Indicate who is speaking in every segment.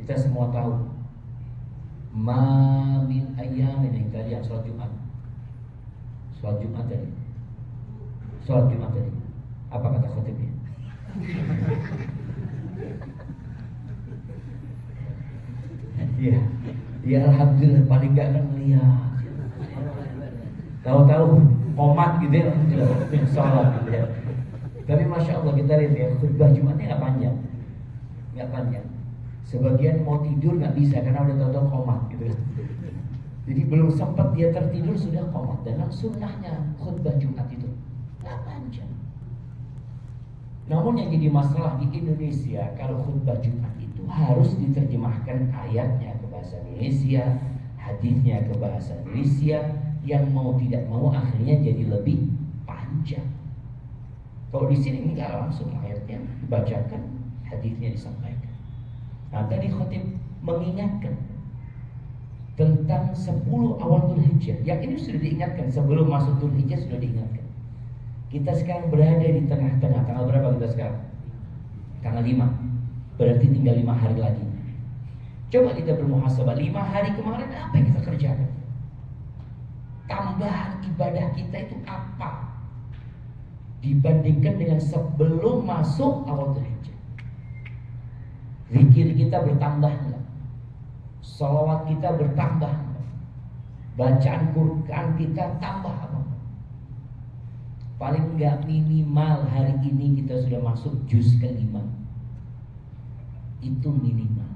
Speaker 1: Kita semua tahu ma min ayyamin, ini tadi yang sholat Jumat. Sholat Jumat tadi. Apa kata khotibnya? Ya alhamdulillah paling gak kan lihat. Tahu-tahu komat gitu ya, sholat gitu ya. Tapi masya Allah kita lihat ya, khutbah Jumatnya nggak panjang. Sebagian mau tidur nggak bisa karena udah tahu-tahu komat gitu. Jadi belum sempat dia tertidur sudah komat. Dan sunnahnya khutbah Jumat itu nggak panjang. Namun yang jadi masalah di Indonesia, kalau khutbah Jumat itu harus diterjemahkan ayatnya ke bahasa Indonesia, hadisnya ke bahasa Indonesia, yang mau tidak mau akhirnya jadi lebih panjang. Kalau di sini enggak, langsung ayatnya dibacakan, hadisnya disampaikan. Nah, tadi khotib mengingatkan tentang 10 awal Dzulhijjah. Yang ini sudah diingatkan sebelum masuk Dzulhijjah, sudah diingatkan. Kita sekarang berada di tengah-tengah. Tanggal berapa kita sekarang? Tanggal 5. Berarti tinggal 5 hari lagi. Coba kita bermuhasabah, 5 hari kemarin apa yang kita kerjakan? Tambahan ibadah kita itu apa dibandingkan dengan sebelum masuk awal Dzulhijjah? Zikir kita bertambah enggak? Sholawat kita bertambah enggak? Bacaan Quran kita tambah apa? Paling enggak minimal hari ini kita sudah masuk juz ke-5. Itu minimal.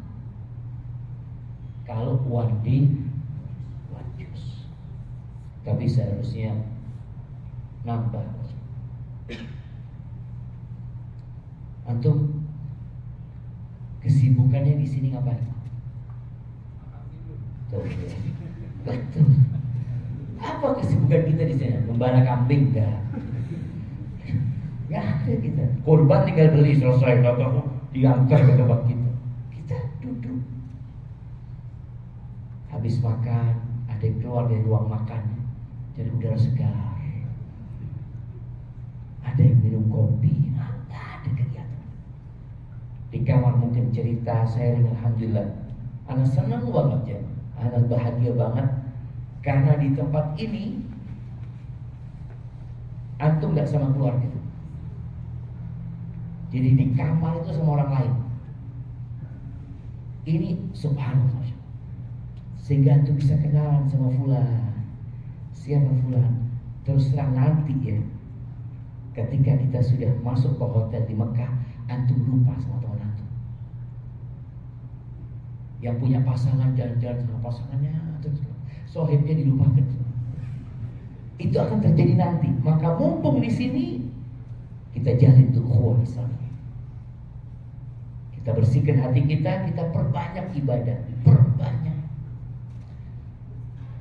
Speaker 1: Kalau one day one juz. Tapi seharusnya nambah. Antum kesibukannya di sini ngapain? Betul. Apa kesibukan kita di sini? Membara kambing enggak? Enggak ada kita. Korban tinggal beli selesai, atau diantar ke tempat kita. Kita duduk. Habis makan, ada yang keluar dari ruang makan, jadi udara segar. Ada yang minum kopi, ada kegiatan. Di kamar mungkin cerita, saya alhamdulillah, anak senang banget ya, anak bahagia banget. Karena di tempat ini antum gak sama keluarga. Jadi di kamar itu sama orang lain. Ini subhanallah. Sehingga antum bisa kenalan sama fulan. Siapa fulan? Terus terang nanti ya, ketika kita sudah masuk ke hotel di Mekah, antum lupa sama teman antum. Yang punya pasangan jalan-jalan sama pasangannya, terus sohibnya dilupakan. Itu akan terjadi nanti. Maka mumpung di sini kita jalin tuh ukhuwah Islam. Kita bersihkan hati kita perbanyak ibadah, perbanyak.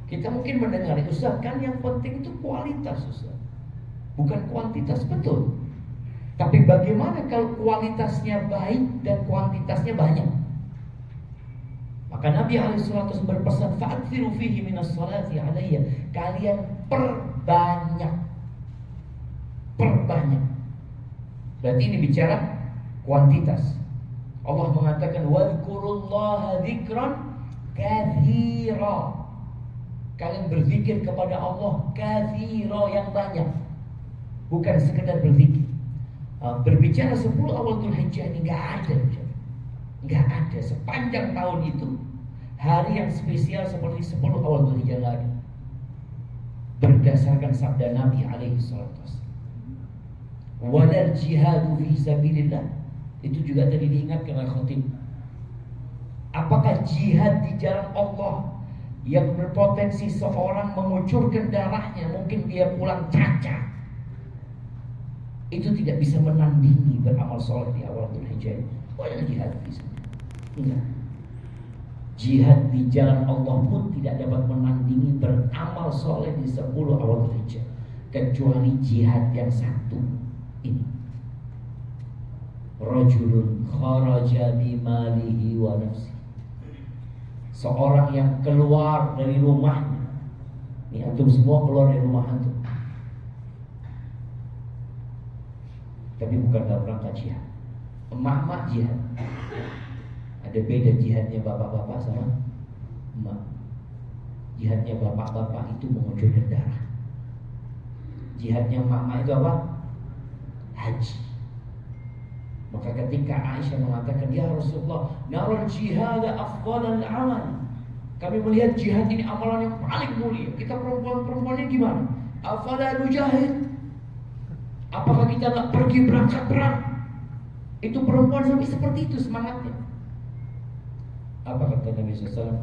Speaker 1: Kita mungkin mendengar, Ustaz, kan yang penting itu kualitas, Ustaz, bukan kuantitas. Betul. Tapi bagaimana kalau kualitasnya baik dan kuantitasnya banyak? Maka Nabi SAW berpesan, fa'akthiru fihi minas salati alayya. Kalian perbanyak. Berarti ini bicara kuantitas. Allah mengatakan wadhkurullaha dzikran katsira. Kalian berzikir kepada Allah katsira, yang banyak. Bukan sekedar berzikir. Berbicara 10 awal Dzulhijjah ini enggak ada sepanjang tahun itu hari yang spesial seperti 10 awal Dzulhijjah lagi. Berdasarkan sabda Nabi alaihi salatu wasallam. Walal jihadu fi sabilillah. Itu juga tadi diingatkan oleh khotib. Apakah jihad di jalan Allah yang berpotensi seorang mengucurkan darahnya, mungkin dia pulang cacat, itu tidak bisa menandingi beramal soleh di awal Dzulhijjah? Banyak jihad di sana. Enggak. Jihad di jalan Allah pun tidak dapat menandingi beramal soleh di 10 awal Dzulhijjah, kecuali jihad yang satu ini. Rajulun kharaja bimalihi wa nafsi. Seorang yang keluar dari rumahnya. Ini antum semua keluar dari rumah antum. Tapi bukan dalam rangka jihad. Emak-emak jihad. Ada beda jihadnya bapak-bapak sama emak. Jihadnya bapak-bapak itu mengucurkan darah. Jihadnya mama itu apa? Haji. Maka ketika Aisyah mengatakan, ya Rasulullah, naral jihad afdalul amal. Kami melihat jihad ini amalan yang paling mulia. Kita perempuan-perempuannya gimana? Afala nujahid? Apakah kita nggak pergi berangkat perang? Itu perempuan sampai seperti itu semangatnya. Apa kata Nabi SAW?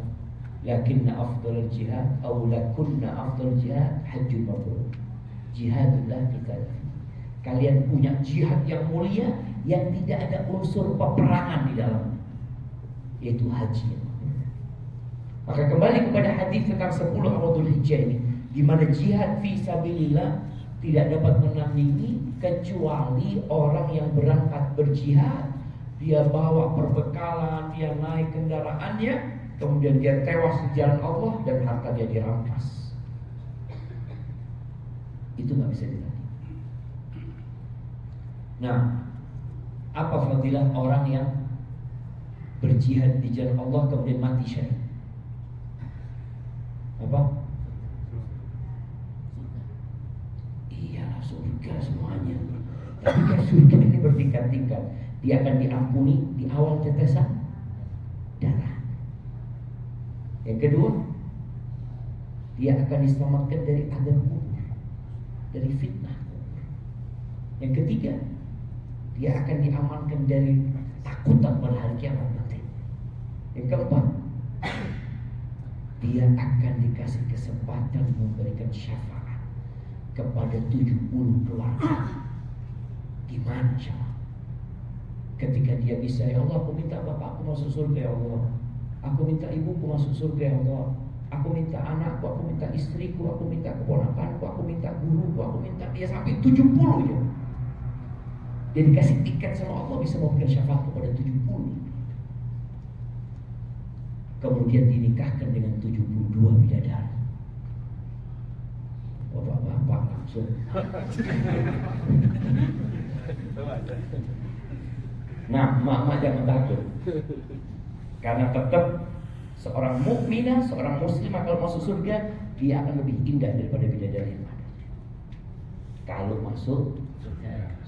Speaker 1: Lakinna afdalul jihad aw lakunna afdalul jihad hajjul mabrur. Jihadullah kita. Kalian punya jihad yang mulia yang tidak ada unsur peperangan di dalamnya, yaitu haji. Maka kembali kepada hadis tentang 10 awal Dzulhijjah ini, di mana jihad fi sabilillah tidak dapat menandingi kecuali orang yang berangkat berjihad. Dia bawa perbekalan, dia naik kendaraannya, kemudian dia tewas di jalan Allah dan harta dia dirampas. Itu nggak bisa ditandingi. Nah, apa fadilah orang yang berjihad di jalan Allah kemudian mati syahid? Apa? Iyalah surga semuanya. Tapi kan surga ini bertingkat-tingkat. Dia akan diampuni di awal tetesan darah. Yang kedua, dia akan diselamatkan dari azab kubur, dari fitnah. Yang ketiga, dia akan diamankan dari takutan pada hari kiamat nanti. Yang keempat, dia akan dikasih kesempatan memberikan syafaat kepada 70 keluarga. Gimana syafaat? Ketika dia bisa, ya Allah, aku minta bapakku masuk surga, ya Allah. Aku minta ibuku masuk surga, ya Allah. Aku minta anakku, aku minta istriku, aku minta keponakanku, aku minta guruku, aku minta dia sampai 70 ya. Dia dikasih tiket sama Allah bisa memberikan syafaat kepada 70. Kemudian dinikahkan dengan 72 bidadari. Bapak-bapak langsung. Nah, mak-mak jangan takut. Karena tetap seorang mukminah, seorang muslimah kalau masuk surga, dia akan lebih indah daripada bidadari yang ada. Kalau masuk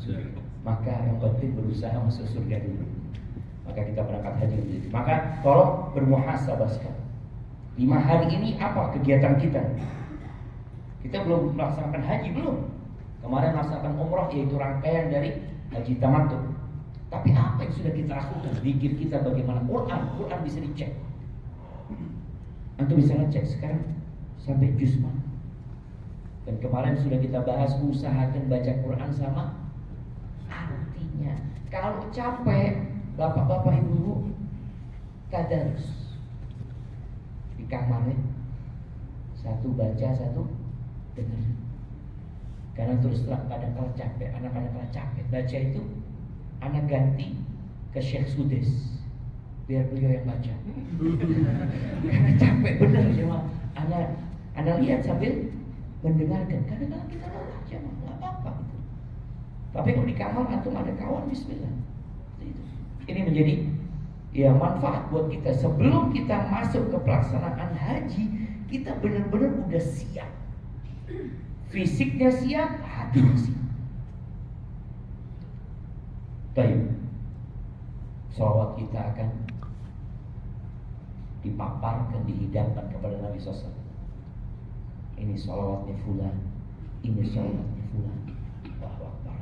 Speaker 1: surga. Maka yang penting berusaha masuk surga dulu. Maka kita berangkat haji dulu. Maka tolong bermuhasabah sekali. 5 hari ini apa kegiatan kita? Kita belum melaksanakan haji, belum. Kemarin melaksanakan umrah, yaitu rangkaian dari haji tamattu. Tapi apa yang sudah kita lakukan? Zikir kita bagaimana? Quran bisa dicek. Antum bisa ngecek sekarang sampai juz mana. Dan kemarin sudah kita bahas, usahakan baca Quran sama artinya. Kalau capek, bapak-bapak ibu-ibu tadarus di kamarnya, satu baca, satu dengar. Karena terus terang kadang-kadang capek, anak-anak capek baca itu, anak ganti ke Syekh Sudes biar beliau yang baca. Karena capek benar cuma anak lihat sambil mendengarkan. Kadang-kadang kita lelah aja, nggak apa-apa gitu. Tapi kalau di kamar antum ada kawan, bismillah. Ini menjadi ya manfaat buat kita. Sebelum kita masuk ke pelaksanaan haji, kita benar-benar udah siap. Fisiknya siap, hatinya siap. Baik, salawat kita akan dipaparkan, dihidangkan kepada Nabi SAW. Ini salawatnya fulan, ini salawatnya fulan. Allahu Akbar.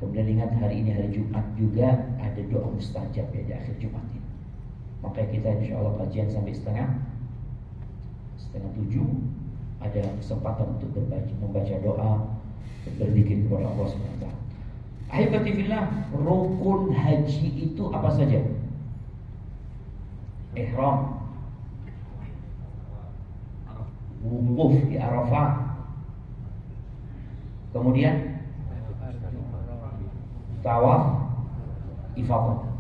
Speaker 1: Kemudian ingat hari ini hari Jumat juga ada doa mustajab ya di akhir Jumat ini. Maka kita insya Allah kajian sampai setengah 7 ada kesempatan untuk membaca doa, berzikir kepada Allah SWT. Ahibati fillah, rukun haji itu apa saja? Ihram, wukuf di Arafah, kemudian tawaf ifadah.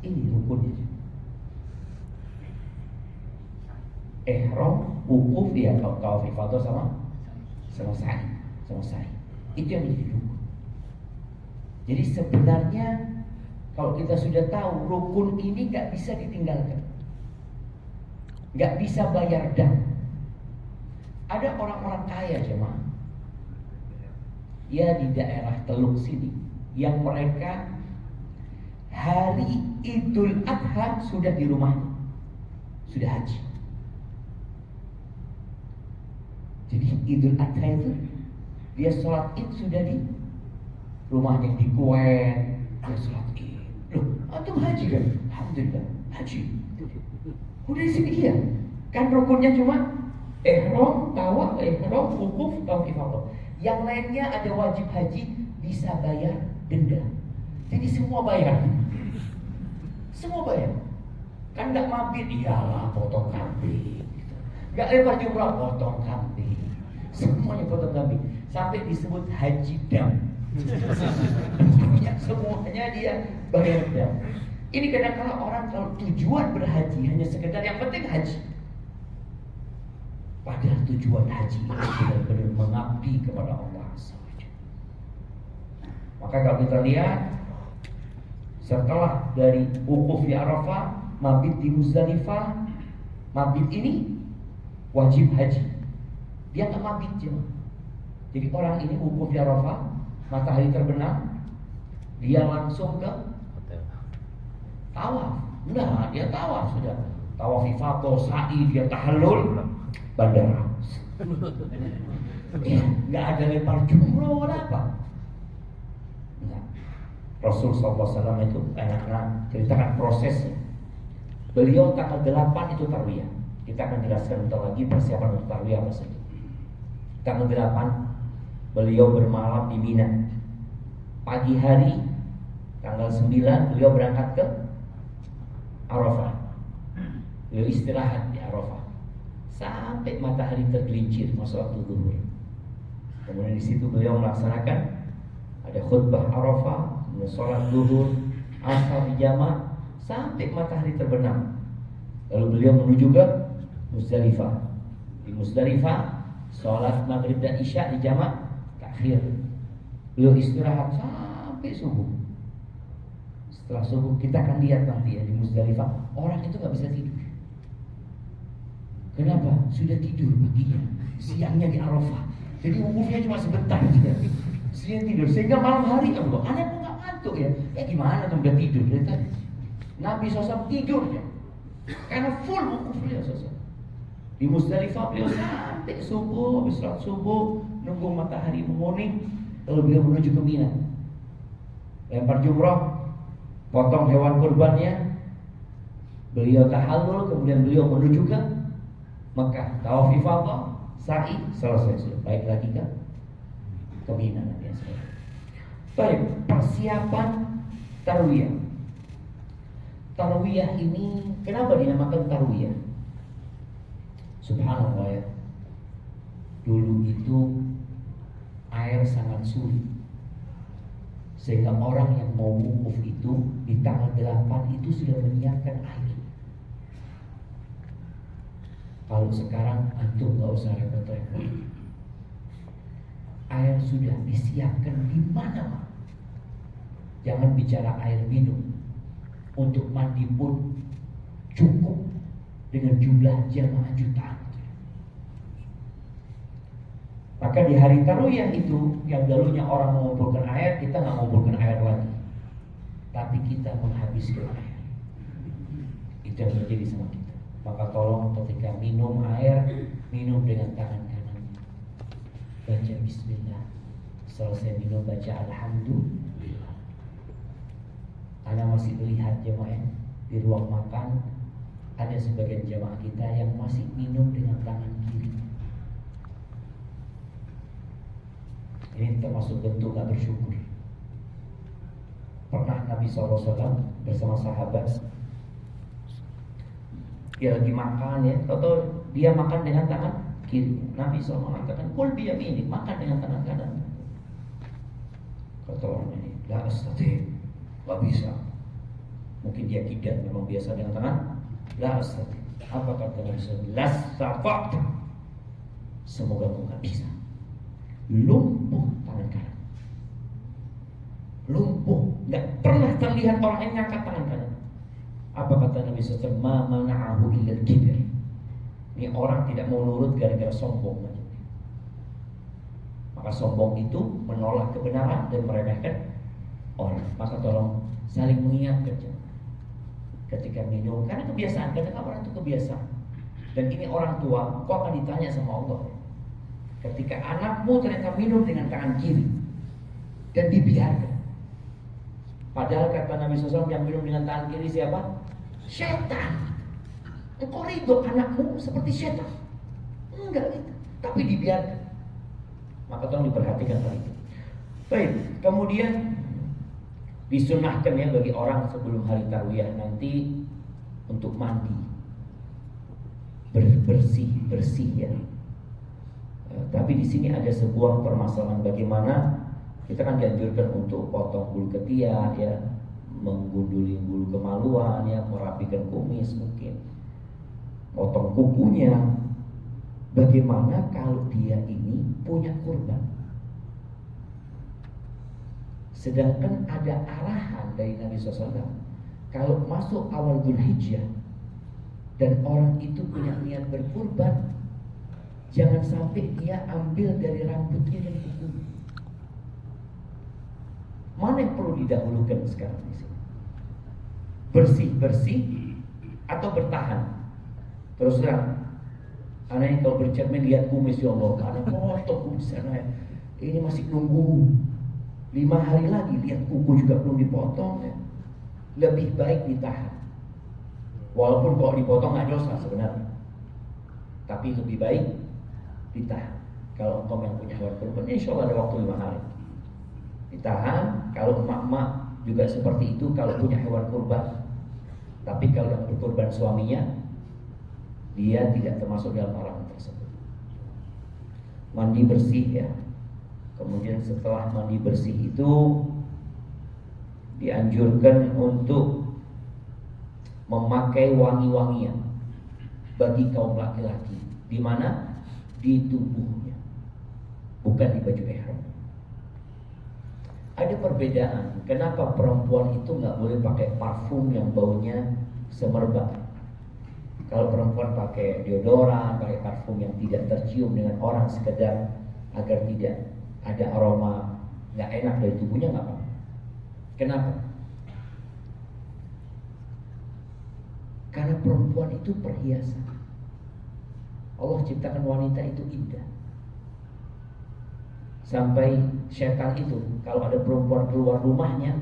Speaker 1: Ini rukunnya. Ihram, wukuf, ya tawaf ifadah sama sa'i. Itu yang menjadi rukun. Jadi sebenarnya Kalau kita sudah tahu rukun ini nggak bisa ditinggalkan, nggak bisa bayar dam. Ada orang-orang kaya jemaah, ya di daerah Teluk sini, yang mereka hari Idul Adha sudah di rumahnya, sudah haji. Jadi Idul Adha itu dia sholat Id sudah di rumahnya di Kuwait, dia sholat Id. Loh, antum haji kan? Alhamdulillah, haji. Udah di sini iya. Kan rukunnya cuma ihram, tawaf, ihram, wukuf, tawaf ifadah. Yang lainnya ada wajib haji, bisa bayar denda. Jadi semua bayar. Semua bayar. Kan enggak mabit, iyalah potong kambing. Enggak lempar jumrah, potong kambing. Semuanya potong kambing. Sampai disebut haji dam. Semuanya dia bayar dam. Ini kadang-kadang orang kalau tujuan berhaji hanya sekedar yang penting haji. Padahal tujuan haji itu benar-benar mengabdi kepada Allah SWT. Maka kalau kita lihat setelah dari wukuf di Arafah, mabit di Muzdalifah, mabit ini wajib haji. Dia nggak mabit cuma. Jadi orang ini wukuf di Arafah, matahari terbenam, dia langsung ke tawaf. Enggak, dia tawaf sudah. Tawaf ifadah, sa'i, dia tahallul, bandara. Ya, enggak ada lempar jumroh wala apa. Enggak. Rasul SAW itu enak-enak ceritakan prosesnya. Beliau tanggal 8 itu tarwiyah. Kita akan jelaskan bentar lagi persiapan untuk tarwiyah apa saja. Tanggal 8 beliau bermalam di Mina. Pagi hari tanggal 9 beliau berangkat ke Arafah. Beliau istirahat di Arafah sampai matahari tergelincir masuk waktu zuhur. Kemudian di situ beliau melaksanakan ada khutbah Arafah, sholat zuhur, asar di jamaah sampai matahari terbenam. Lalu beliau menuju ke Muzdalifah. Di Muzdalifah sholat maghrib dan isya di jamaah takhir. Beliau istirahat sampai subuh. Setelah subuh kita akan lihat nanti ya di Muzdalifah orang itu nggak bisa tidur. Kenapa? Sudah tidur paginya, siangnya di Arafah. Jadi wukufnya cuma sebentar aja. Siang tidur sehingga malam hari kan loh. Anak nggak ngantuk ya. Gimana tuh udah tidur dari tadi? Nabi SAW tidur ya. Karena full wukuf beliau SAW. Di Muzdalifah beliau sampai subuh, habis sholat subuh, nunggu matahari menguning, lalu beliau menuju ke Mina. Lempar jumrah, potong hewan kurbannya, beliau tahallul, kemudian beliau menuju ke Mekah, tawaf ifadah, sa'i, selesai sudah. Baik lagi ke Mina nanti ya. Baik, persiapan tarwiyah. Tarwiyah ini kenapa dinamakan tarwiyah? Subhanallah ya. Dulu itu air sangat sulit, sehingga orang yang mau wukuf itu di tanggal 8 itu sudah menyiapkan air. Kalau sekarang antum nggak usah repot-repot, air sudah disiapkan di mana-mana. Jangan bicara air minum, untuk mandi pun cukup dengan jumlah jamaah jutaan. Maka di hari tarwiyah itu yang dulunya orang mengumpulkan air, kita nggak mengumpulkan air lagi, tapi kita menghabiskan air. Itu yang terjadi sama kita. Maka tolong ketika minum air, minum dengan tangan kanan. Baca bismillah. Selesai minum baca alhamdulillah. Anda masih melihat jemaah di ruang makan, ada sebagian jemaah kita yang masih minum dengan tangan kiri. Ini termasuk bentuk gak bersyukur. Pernah Nabi SAW bersama sahabat, dia lagi makan ya, atau dia makan dengan tangan kiri. Nabi SAW mengatakan, kul biyaminik, makan dengan tangan kanan. Kata orang ini, la astati, gak bisa. Mungkin dia tidak, memang biasa dengan tangan. La astati. Apa kata Nabi SAW? La astati. Semoga kau gak bisa. Lumpuh tangan kanan. lumpuh, nggak pernah terlihat orang yang ngangkat tangan kanan. Apa kata Nabi SAW? Ma mana'ahu illal kibir. Ini orang tidak mau nurut gara-gara sombong. Maka sombong itu menolak kebenaran dan meremehkan orang. Maka tolong saling mengingatkan ketika minum, karena kebiasaan. Kadang orang itu kebiasaan. Dan ini orang tua, kau akan ditanya sama Allah. Ketika anakmu ternyata minum dengan tangan kiri dan dibiarkan. Padahal kata Nabi SAW, yang minum dengan tangan kiri siapa? Setan. Engkau ridho anakmu seperti setan? Enggak gitu. Tapi dibiarkan. Maka tolong diperhatikan hal itu. Baik, kemudian disunahkan ya bagi orang sebelum hari tarwiyah nanti untuk mandi, bersih ya. Tapi di sini ada sebuah permasalahan, bagaimana kita kan dianjurkan untuk potong bulu ketiak ya, menggunduli bulu kemaluan ya, merapikan kumis mungkin, potong kukunya. Bagaimana kalau dia ini punya kurban? Sedangkan ada arahan dari Nabi SAW, kalau masuk awal Dzulhijjah dan orang itu punya niat berkurban, jangan sampai dia ambil dari rambutnya dan kukunya. Mana yang perlu didahulukan sekarang di sini? Bersih atau bertahan? Terus terang, anak kalau bercermin lihat kumis, ya Allah, anak potong kumis anak. Ini masih nunggu 5 hari lagi, lihat kuku juga belum dipotong ya. Lebih baik ditahan. Walaupun kalau dipotong nggak dosa sebenarnya, tapi lebih baik ditahan. Kalau engkau yang punya hewan kurban, insya Allah ada waktu 5 hari. Ditahan. Kalau emak-emak juga seperti itu kalau punya hewan kurban. Tapi kalau yang berkurban suaminya, dia tidak termasuk dalam larangan tersebut. Mandi bersih ya. Kemudian setelah mandi bersih itu dianjurkan untuk memakai wangi-wangian bagi kaum laki-laki. Di mana? Di tubuhnya, bukan di baju ihram. Ada perbedaan. Kenapa perempuan itu nggak boleh pakai parfum yang baunya semerbak? Kalau perempuan pakai deodoran, pakai parfum yang tidak tercium dengan orang, sekedar agar tidak ada aroma nggak enak dari tubuhnya, nggak apa-apa. Kenapa? Karena perempuan itu perhiasan. Allah ciptakan wanita itu indah. Sampai syaitan itu kalau ada perempuan keluar rumahnya,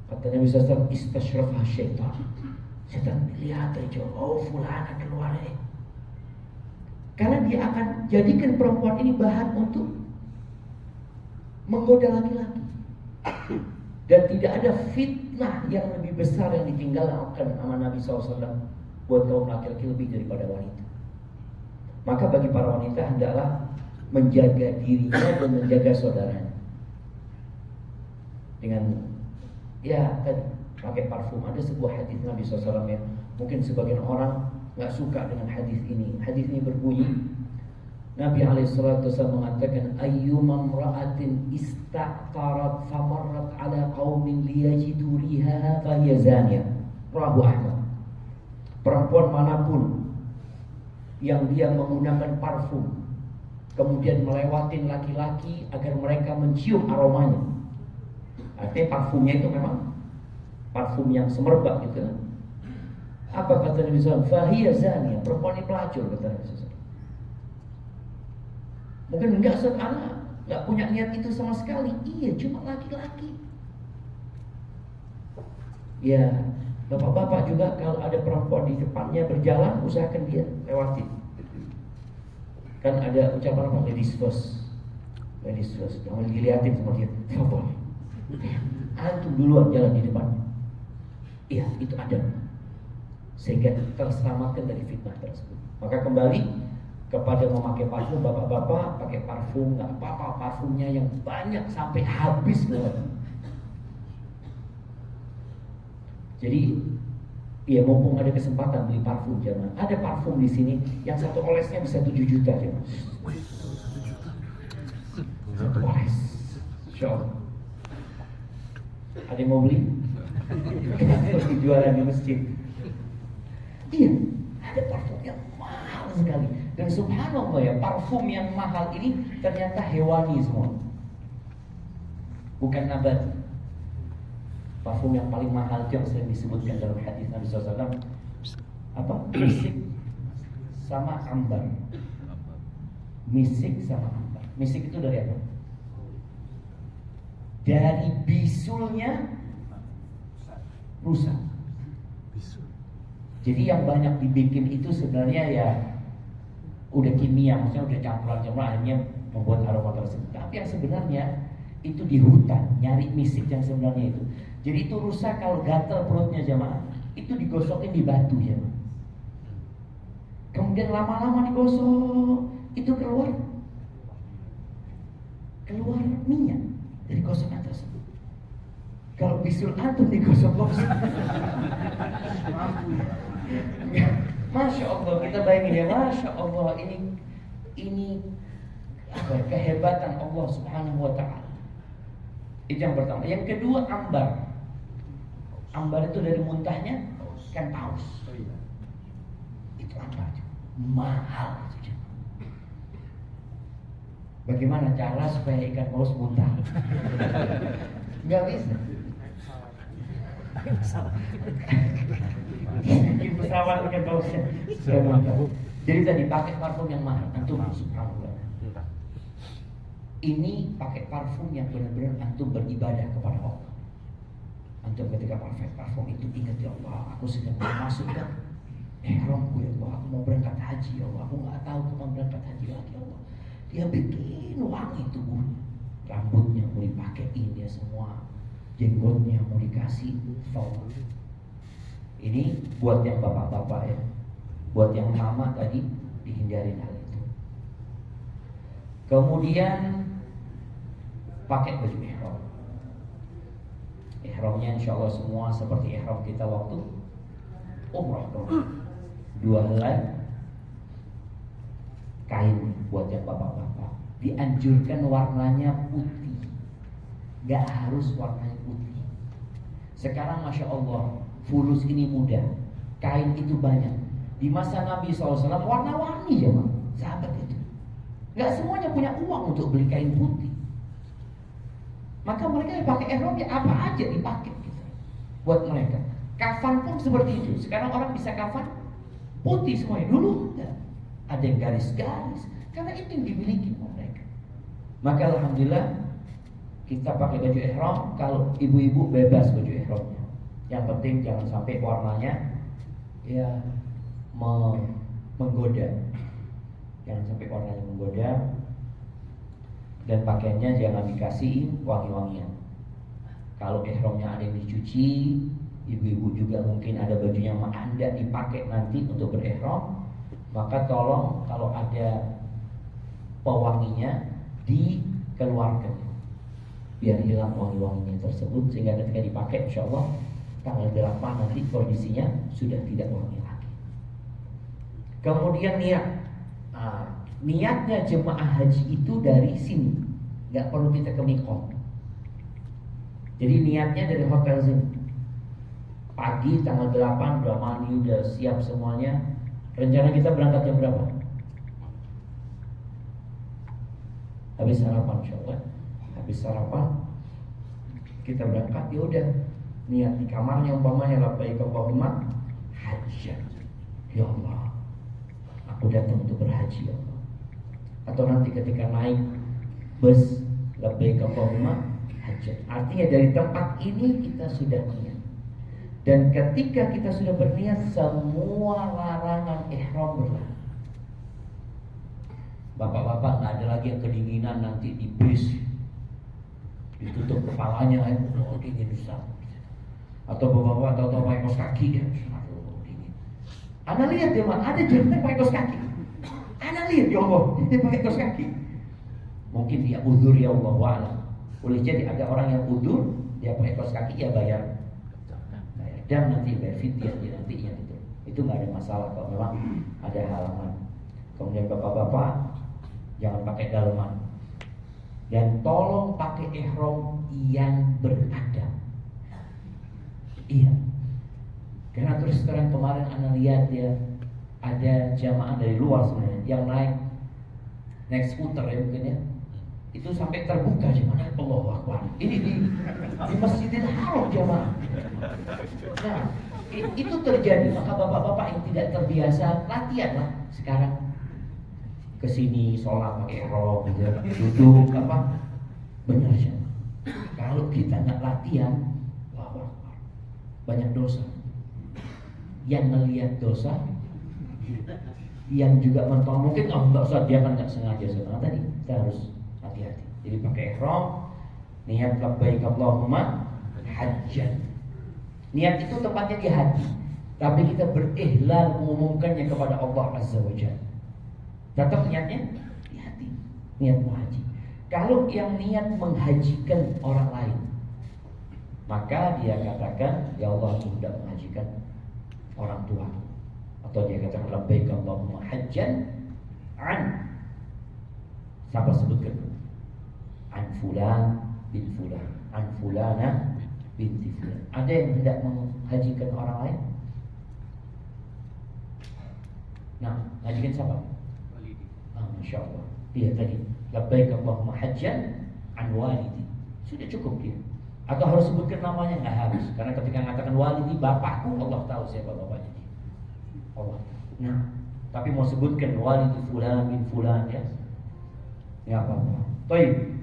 Speaker 1: kata Nabi SAW, istasyrafah syaitan. Syaitan lihat aja, oh fulana keluar ini. Karena dia akan jadikan perempuan ini bahan untuk menggoda laki-laki. Dan tidak ada fitnah yang lebih besar yang ditinggalkan sama Nabi SAW buat kaum laki-laki lebih daripada wanita. Maka bagi para wanita hendaklah menjaga dirinya dan menjaga saudaranya dengan ya tadi pakai parfum. Ada sebuah hadis Nabi SAW yang mungkin sebagian orang nggak suka dengan hadis ini. Hadis ini berbunyi, Nabi SAW mengatakan, ayyumam ra'atin ista'tarat famarrat ala qaumin liyajidu rihaha fahiyazaniyah. Rawahu Ahmad. Perempuan manapun yang dia menggunakan parfum kemudian melewatin laki-laki agar mereka mencium aromanya, artinya parfumnya itu memang parfum yang semerbak gitu kan. Apa kata Nabi SAW? Fahiyazaniyah. Perempuan ini pelacur, kata Nabi SAW. Mungkin enggak, anak enggak punya niat itu sama sekali. Iya, cuma laki-laki. Ya, bapak-bapak juga kalau ada perempuan di depannya berjalan, usahakan dia lewatin. Kan ada ucapan apa? Ladies first. Ladies first. Jangan dilihatin sama dia. Fadhol. Antum duluan jalan di depan. Iya, itu adab. Sehingga terselamatkan dari fitnah tersebut. Maka kembali kepada memakai parfum, bapak-bapak pakai parfum nggak apa-apa, parfumnya yang banyak sampai habis banget. Jadi ya mumpung ada kesempatan beli parfum, jangan. Ada parfum di sini yang satu olesnya bisa 7 juta jangan. Satu oles. Show. Ada yang mau beli? Pergi jualan di masjid. Iya, ada parfum yang mahal sekali. Dan subhanallah ya, parfum yang mahal ini ternyata hewani semua, bukan nabati. Parfum yang paling mahal itu yang sering disebutkan dalam hadis Nabi SAW, apa? Misik sama ambar. Misik sama ambar. Misik itu dari apa? Dari bisulnya rusa. Jadi yang banyak dibikin itu sebenarnya ya udah kimia, maksudnya udah campuran-campuran akhirnya membuat aroma tersebut. Tapi yang sebenarnya itu di hutan nyari misik yang sebenarnya itu. Jadi itu rusa kalau gatal perutnya jamaah, itu digosokin di batu ya. Kemudian lama-lama digosok, itu keluar minyak dari gosokan tersebut. Kalau bisul antum digosok-gosok, Masya Allah, kita bayangin ya, Masya Allah, ini apa ya, kehebatan Allah Subhanahu wa Ta'ala. Itu yang pertama. Yang kedua, ambar. Ambar itu dari muntahnya kan paus. Itu ambar, mahal. Bagaimana cara supaya ikan paus muntah? Nggak bisa. Bikin pesawat ikan pausnya sudah muntah. Jadi tadi pakai parfum yang mahal, antum subhanallah. Ini pakai parfum yang benar-benar antum beribadah kepada Allah. Antum ketika pakai parfum itu ingat, ya Allah, aku sedang masuk ke ihramku, ya Allah, aku mau berangkat haji, ya Allah, aku nggak tahu kapan berangkat haji lagi, ya Allah. Dia bikin wangi tubuhnya, rambutnya mau dipakein dia semua, jenggotnya mau dikasih foam. Ini buat yang bapak-bapak ya, buat yang mama tadi dihindarin hal itu. Kemudian pakai baju ihram. Ihramnya insya Allah semua seperti ihram kita waktu umrah kemarin. 2 helai kain buat yang bapak-bapak. Dianjurkan warnanya putih, gak harus warnanya putih. Sekarang Masya Allah, fulus ini mudah, kain itu banyak. Di masa Nabi SAW warna-warni ya Bang, sahabat itu. Gak semuanya punya uang untuk beli kain putih. Maka mereka yang pakai ihram ya apa aja dipakai gitu. Buat mereka. Kafan pun seperti itu. Sekarang orang bisa kafan putih semuanya. Dulu enggak. Ada yang garis-garis. Karena itu yang dimiliki oleh mereka. Maka alhamdulillah kita pakai baju ihram. Kalau ibu-ibu bebas baju ihramnya. Yang penting jangan sampai warnanya ya menggoda. Jangan sampai warnanya menggoda. Dan pakaiannya jangan dikasih wangi-wangian. Kalau ihramnya ada yang dicuci, ibu-ibu juga mungkin ada bajunya yang Anda dipakai nanti untuk berihram, maka tolong kalau ada pewanginya dikeluarkan, biar hilang wangi-wanginya tersebut, sehingga ketika dipakai insya Allah tanggal 8 nanti kondisinya sudah tidak wangi lagi. Kemudian niatnya jemaah haji itu dari sini, nggak perlu kita ke Miqat. Jadi niatnya dari hotel sini. Pagi tanggal 8 udah mandi, udah siap semuanya. Rencana kita berangkat jam berapa? Habis sarapan insyaallah. Habis sarapan kita berangkat, ya udah niat di kamarnya umpamanya labbaik Allahumma hajjan. Ya Allah, aku datang untuk berhaji ya Allah. Atau nanti ketika naik bus labbaik Allahumma hajjan. Artinya dari tempat ini kita sudah niat. Dan ketika kita sudah berniat, semua larangan ihram berlalu. Bapak-bapak nggak ada lagi yang kedinginan nanti di bis, ditutup kepalanya, oh dingin Ustaz. Atau bapak-bapak tahu-tahu pakai kaos kaki ya, aduh dingin. Anda lihat ya man, ada jemaah pakai kaos kaki. Anda lihat ya Allah, dia pakai kaos kaki. Mungkin dia uzur ya Allah wa'ala. Boleh jadi ada orang yang uzur, dia pakai kaos kaki, ya bayar dam nanti, bayar fidyah dia nantinya gitu. Itu nggak ada masalah kalau memang ada halangan. Kemudian bapak-bapak jangan pakai daleman. Dan tolong pakai ihram yang beradab. Iya. Karena terus terang kemarin Anda lihat ya, ada jamaah dari luar sebenarnya yang naik skuter ya mungkin ya. Itu sampai terbuka jemaah. Allahu Akbar. Ini di Masjidil Haram jamaah. Nah, itu terjadi. Maka bapak-bapak yang tidak terbiasa, latihan lah sekarang. Kesini sholat pakai ihram gitu, duduk apa? Benar sih. Kalau kita nggak latihan, wah, banyak dosa. Yang melihat dosa, yang juga menonton mungkin nggak usah, dia kan nggak sengaja sebenarnya tadi. Kita harus hati-hati. Jadi pakai ihram, niat labbaik Allahumma hajjan. Niat itu tempatnya di hati, tapi kita berihlal mengumumkannya kepada Allah Azza wa Jalla. Tetap niatnya di hati, niat menghaji. Kalau yang niat menghajikan orang lain, maka dia katakan, ya Allah, aku hendak menghajikan orang tua. Atau dia katakan labbaik Allahumma hajjan an, siapa sebutkan? An fulan bin fulan, an fulana binti fulan. Ada yang hendak menghajikan orang lain? Nah, menghajikan siapa? Masya Allah. Dia tadi labbaik Allahumma hajjan an walidi. Sudah cukup dia. Atau harus sebutkan namanya? Nggak harus. Karena ketika mengatakan walidi, bapakku, Allah tahu siapa bapaknya dia. Allah. Nah, tapi mau sebutkan walidi fulan bin fulan ya. Ya apa-apa. Baik.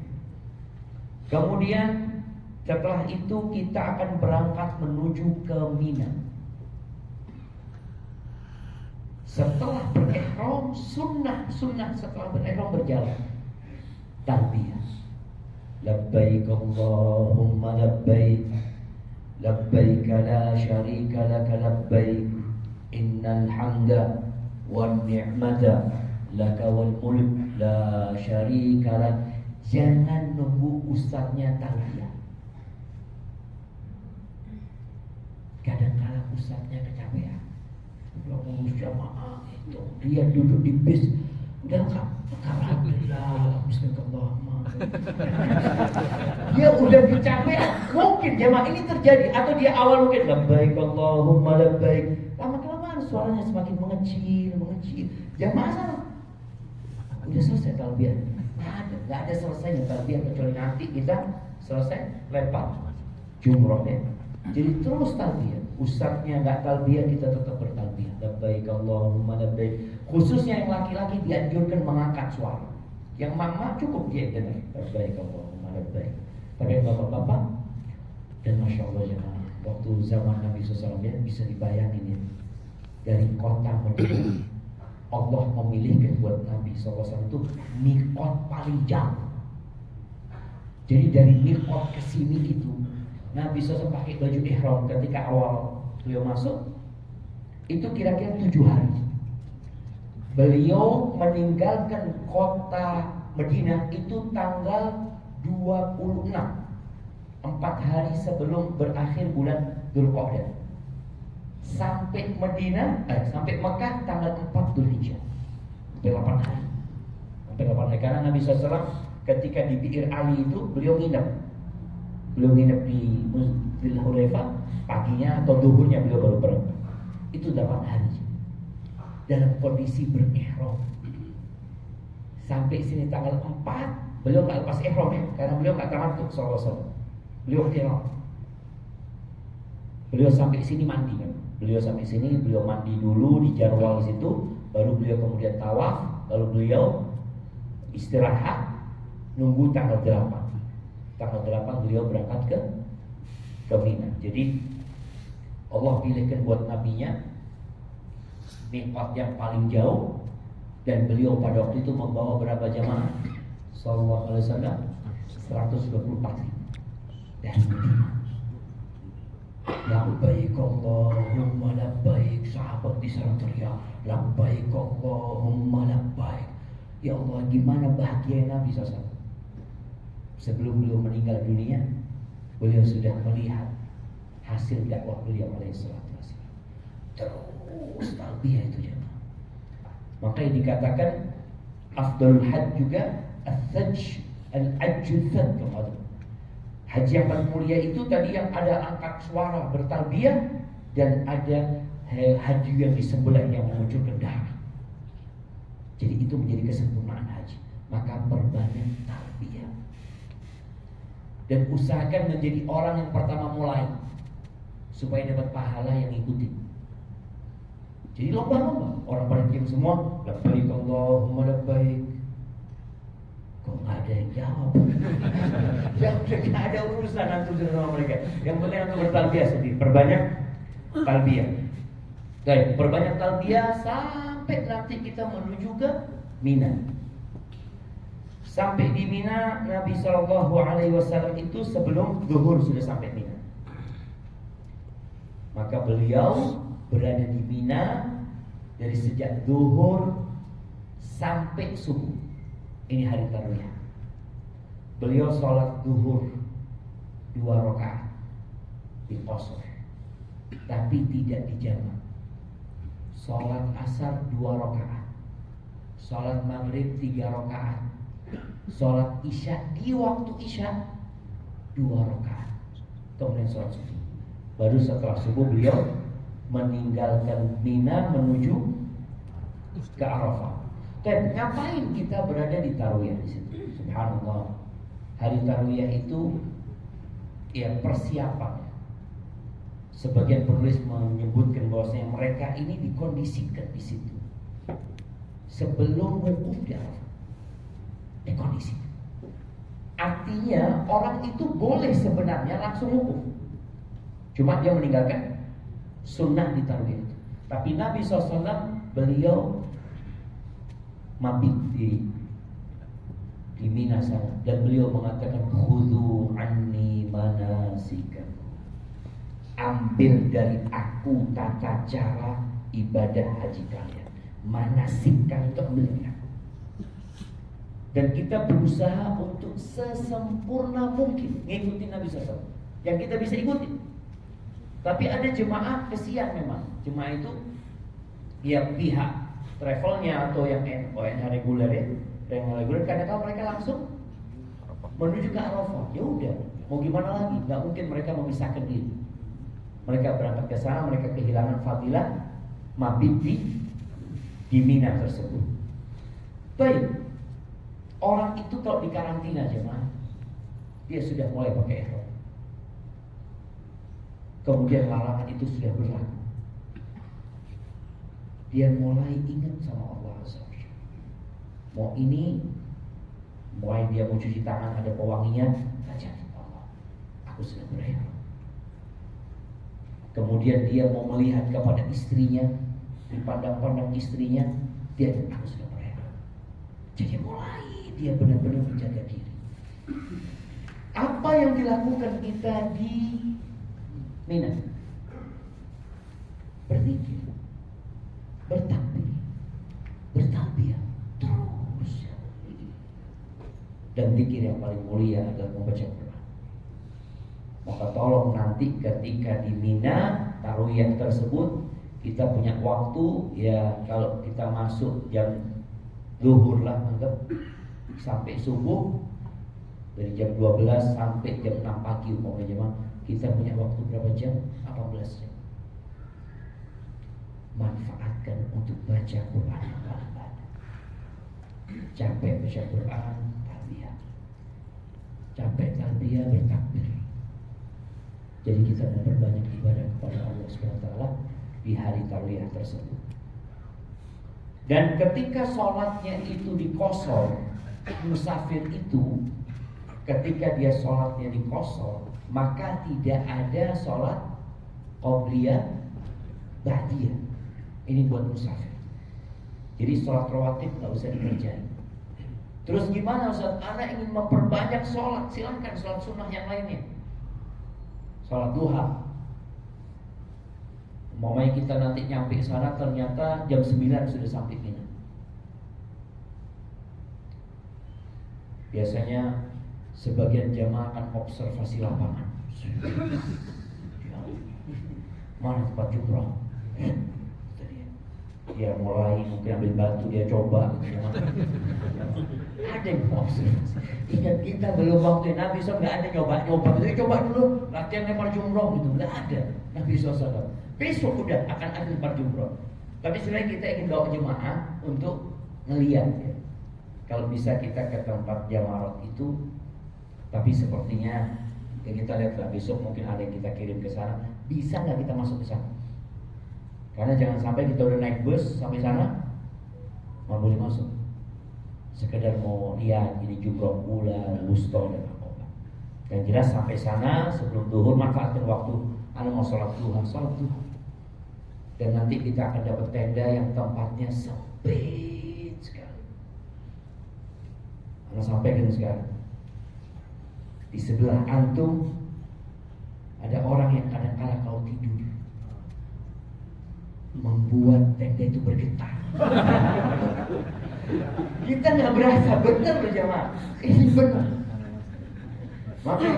Speaker 1: Kemudian setelah itu kita akan berangkat menuju ke Mina. Setelah berihram, sunnah setelah berihram berjalan talbiyah. Labbaik Allahumma labbaik, labbaik la syarika laka labbaik, innal hamda wan ni'mata laka wal mulk la syarika lak. Jangan nunggu ustadznya talbiyah. Kadang-kadang ustadznya kecapean, udah ngurus jamaah itu, dia duduk di bis udah lengkap, alhamdulillah, bismillahirrahmanirrahim. Dia udah kecapean. Mungkin jamaah ini terjadi, atau dia awal mungkin labbaik Allahumma labbaik, lama-kelamaan suaranya semakin mengecil. Jamaah sana udah selesai talbiyah, nggak ada selesainya talbiyah kecuali nanti kita selesai lempar jumroh ya. Jadi terus talbiyah. Ustadznya nggak talbiyah, kita tetap bertalbiyah. Labbaik Allahumma labbaik. Khususnya yang laki-laki dianjurkan mengangkat suara. Yang mama cukup dia dengar labbaik Allahumma labbaik. Tapi bapak-bapak dan masya Allah jemaah, waktu zaman Nabi SAW ya, bisa dibayangin ya, dari kota Madinah Allah memilihkan buat Nabi SAW itu miqat paling jauh. Jadi dari miqat ke sini itu Nabi SAW pakai baju ihram ketika awal beliau masuk itu kira-kira 7 hari. Beliau meninggalkan kota Madinah itu tanggal 26, 4 hari sebelum berakhir bulan Dzulqa'dah. Sampai sampai Mekah tanggal 4 Dzulhijjah. Sampai 8 hari. Sampai 8 hari karena Nabi SAW ketika di Bi'ir Ali itu beliau nginep di Muzdalifah Hulaifah, paginya atau duhurnya beliau baru berangkat. Itu 8 hari dalam kondisi berihram. Sampai sini tanggal 4 beliau nggak lepas ihram ya, karena beliau nggak tamattu sallallahu alaihi wasallam. Beliau ihram. Beliau sampai sini mandi kan. Beliau sampai sini beliau mandi dulu di Jarwal situ, baru beliau kemudian tawaf, lalu beliau istirahat nunggu tanggal 8. Tanggal 8 beliau berangkat ke Mina. Jadi Allah pilihkan buat nabinya miqat yang paling jauh, dan beliau pada waktu itu membawa berapa jamaah? Sallallahu alaihi wasallam 124 ribu dari Madinah. Labbaik Allahumma labbaik. Sahabat di sana teriak labbaik Allahumma labbaik. Ya Allah, gimana bahagia Nabi SAW. Sebelum beliau meninggal dunia, beliau sudah melihat hasil dakwah beliau alaihissalatu wassalam. Terus talbiyah itu jemaah. Maka yang dikatakan afdalul hajj juga al-hajj al-ajjul thad. Haji yang paling mulia itu tadi yang ada angkat suara bertalbiyah dan ada haji yang disembelih yang mengucurkan darah. Jadi itu menjadi kesempurnaan haji. Maka perbanyak talbiyah dan usahakan menjadi orang yang pertama mulai supaya dapat pahala yang ikutin. Jadi lomba-lomba, orang pada diam semua, labbaik Allahumma labbaik. Kok nggak ada yang jawab? Ya udah nggak ada urusan antum sama mereka. Yang penting antum bertalbiyah sendiri, perbanyak talbiyah. Baik, perbanyak talbiyah sampai nanti kita menuju ke Mina. Sampai di Mina, Nabi SAW itu sebelum zuhur sudah sampai Mina. Maka beliau berada di Mina dari sejak zuhur sampai subuh. Ini hari tarwiyah. Beliau sholat zuhur 2 rakaat di qasr, tapi tidak dijamak. Sholat asar 2 rakaat, sholat maghrib 3 rakaat, sholat isya di waktu isya 2 rakaat, kemudian sholat subuh. Baru setelah subuh beliau meninggalkan Mina menuju ke Arafah. Dan ngapain kita berada di tarwiyah di situ? Subhanallah. Hari tarwiyah itu ya persiapan. Sebagian penulis menyebutkan bahwasanya mereka ini dikondisikan di situ sebelum wukuf di Arafah. Dikondisikan. Artinya orang itu boleh sebenarnya langsung wukuf, cuma dia meninggalkan sunnah di tarwiyah itu. Tapi Nabi SAW beliau mabit di Mina sana, dan beliau mengatakan khudhu anni manasikakum, ambil dari aku tata cara ibadah haji kalian. Manasik kalian itu ambil dari aku. Dan kita berusaha untuk sesempurna mungkin ngikutin Nabi SAW yang kita bisa ikutin. Tapi ada jemaah kesian memang. Jemaah itu ya pihak travelnya atau yang ONH reguler ya, yang reguler kadang-kadang mereka langsung menuju ke Arafah. Ya udah, mau gimana lagi? Nggak mungkin mereka memisahkan diri. Mereka berangkat ke sana, mereka kehilangan fadilah mabit di Mina tersebut. Baik, orang itu kalau di karantina jemaah, dia sudah mulai pakai ihram. Kemudian larangan itu sudah berlaku. Dia mulai ingat sama Allah SWT. Mau ini, mulai dia mau cuci tangan ada pewanginya, tak jadi Allah, aku sudah berihram. Kemudian dia mau melihat kepada istrinya, dipandang-pandang istrinya, dia aku sudah berihram. Jadi mulai dia benar-benar menjaga diri. Apa yang dilakukan kita di Mina? Berzikir, bertakbir, bertalbiyah terus ya. Dan zikir yang paling mulia adalah membaca Quran. Maka tolong nanti ketika di Mina tarwiyah tersebut kita punya waktu ya, kalau kita masuk jam zuhur lah anggap sampai subuh, dari jam 12 sampai jam 6 pagi umpamanya, kita punya waktu berapa jam? 18 jam. Manfaatkan untuk baca Quran yang paling banyak. Capek baca Quran, talbiyah. Capek talbiyah, bertakbir. Jadi kita memperbanyak ibadah kepada Allah SWT di hari tarwiyah tersebut. Dan ketika sholatnya itu dikosor, musafir itu ketika dia sholatnya dikosor, maka tidak ada sholat qobliyah ba'diyah. Ini buat musafir. Jadi sholat rawatib nggak usah dikerjain. Terus gimana Ustaz? Anak ingin memperbanyak sholat, silakan sholat sunnah yang lainnya. Sholat duha. Umpamanya kita nanti nyampe sana ternyata jam 9 sudah sampai Mina. Biasanya sebagian jamaah akan observasi lapangan. Mana tempat jumrah? dia mulai mungkin ambil batu dia coba gitu. Ada yang mau observasi. Ingat kita belum waktu Nabi SAW nggak ada nyoba itu, coba dulu latihan lempar jumroh gitu, nggak ada. Nabi SAW besok udah akan ada lempar jumroh. Tapi sebenarnya kita ingin bawa jemaah untuk ngeliat ya. Kalau bisa kita ke tempat jamarat itu, tapi sepertinya ya kita lihatlah besok mungkin ada yang kita kirim ke sana. Bisa nggak kita masuk ke sana? Karena jangan sampai kita udah naik bus sampai sana nggak boleh masuk. Sekedar mau lihat ini jumroh ula, wusto dan apa. Yang jelas sampai sana sebelum duhur manfaatkan waktu. Anda mau sholat duha. Dan nanti kita akan dapat tenda yang tempatnya sempit sekali. Anda sampaikan sekarang. Di sebelah antum ada orang yang kadang-kala kalau tidur membuat tenda itu bergetar. Kita nggak berasa, bener loh jamaah. Ini benar. Maka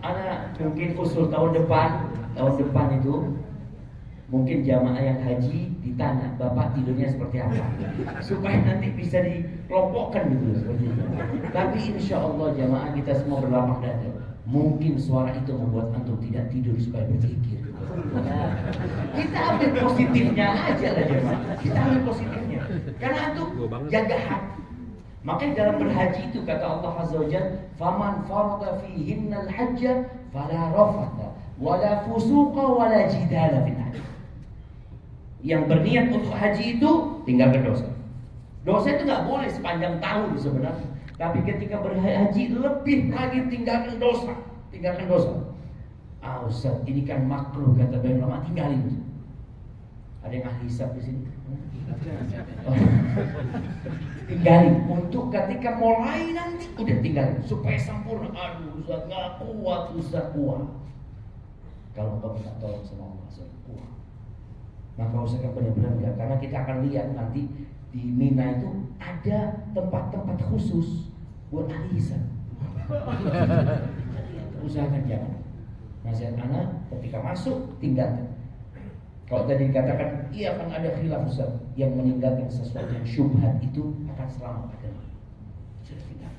Speaker 1: anak mungkin usul tahun depan itu mungkin jamaah yang haji ditanya bapak tidurnya seperti apa, supaya nanti bisa dikelompokkan gitu seperti itu. Tapi insya Allah jamaah kita semua berlapang dada. Mungkin suara itu membuat antum tidak tidur supaya berzikir. Kita ambil positifnya aja lah jemaah. Kita ambil positifnya. Karena antum jaga hati. Makanya dalam berhaji itu kata Allah Azza wa Jalla, "Faman farada fihinna al-hajja fala rafatha wala fusuqa wala jidala fil hajj." Yang berniat untuk haji itu tinggalkan dosa. Dosa itu nggak boleh sepanjang tahun sebenarnya. Tapi ketika berhaji lebih lagi tinggalkan dosa. Ustaz, ini kan makruh kata banyak ulama, tinggalin. Ada yang ahli hisab di sini? Tinggalin untuk ketika mulai nanti udah tinggalin supaya sempurna. Aduh, Ustaz nggak kuat. Kalau kamu tak tolong sama Allah, Ustaz kuat. Maka usahakan benar-benar enggak, karena kita akan lihat nanti di Mina itu ada tempat-tempat khusus buat ahli hisab. Usahakan jangan. Nasihat anak ketika masuk tinggalkan. Kalau tadi dikatakan iya akan ada khilaf Ustaz, yang meninggalkan sesuatu yang syubhat itu akan selamat agama. Sudah tinggal.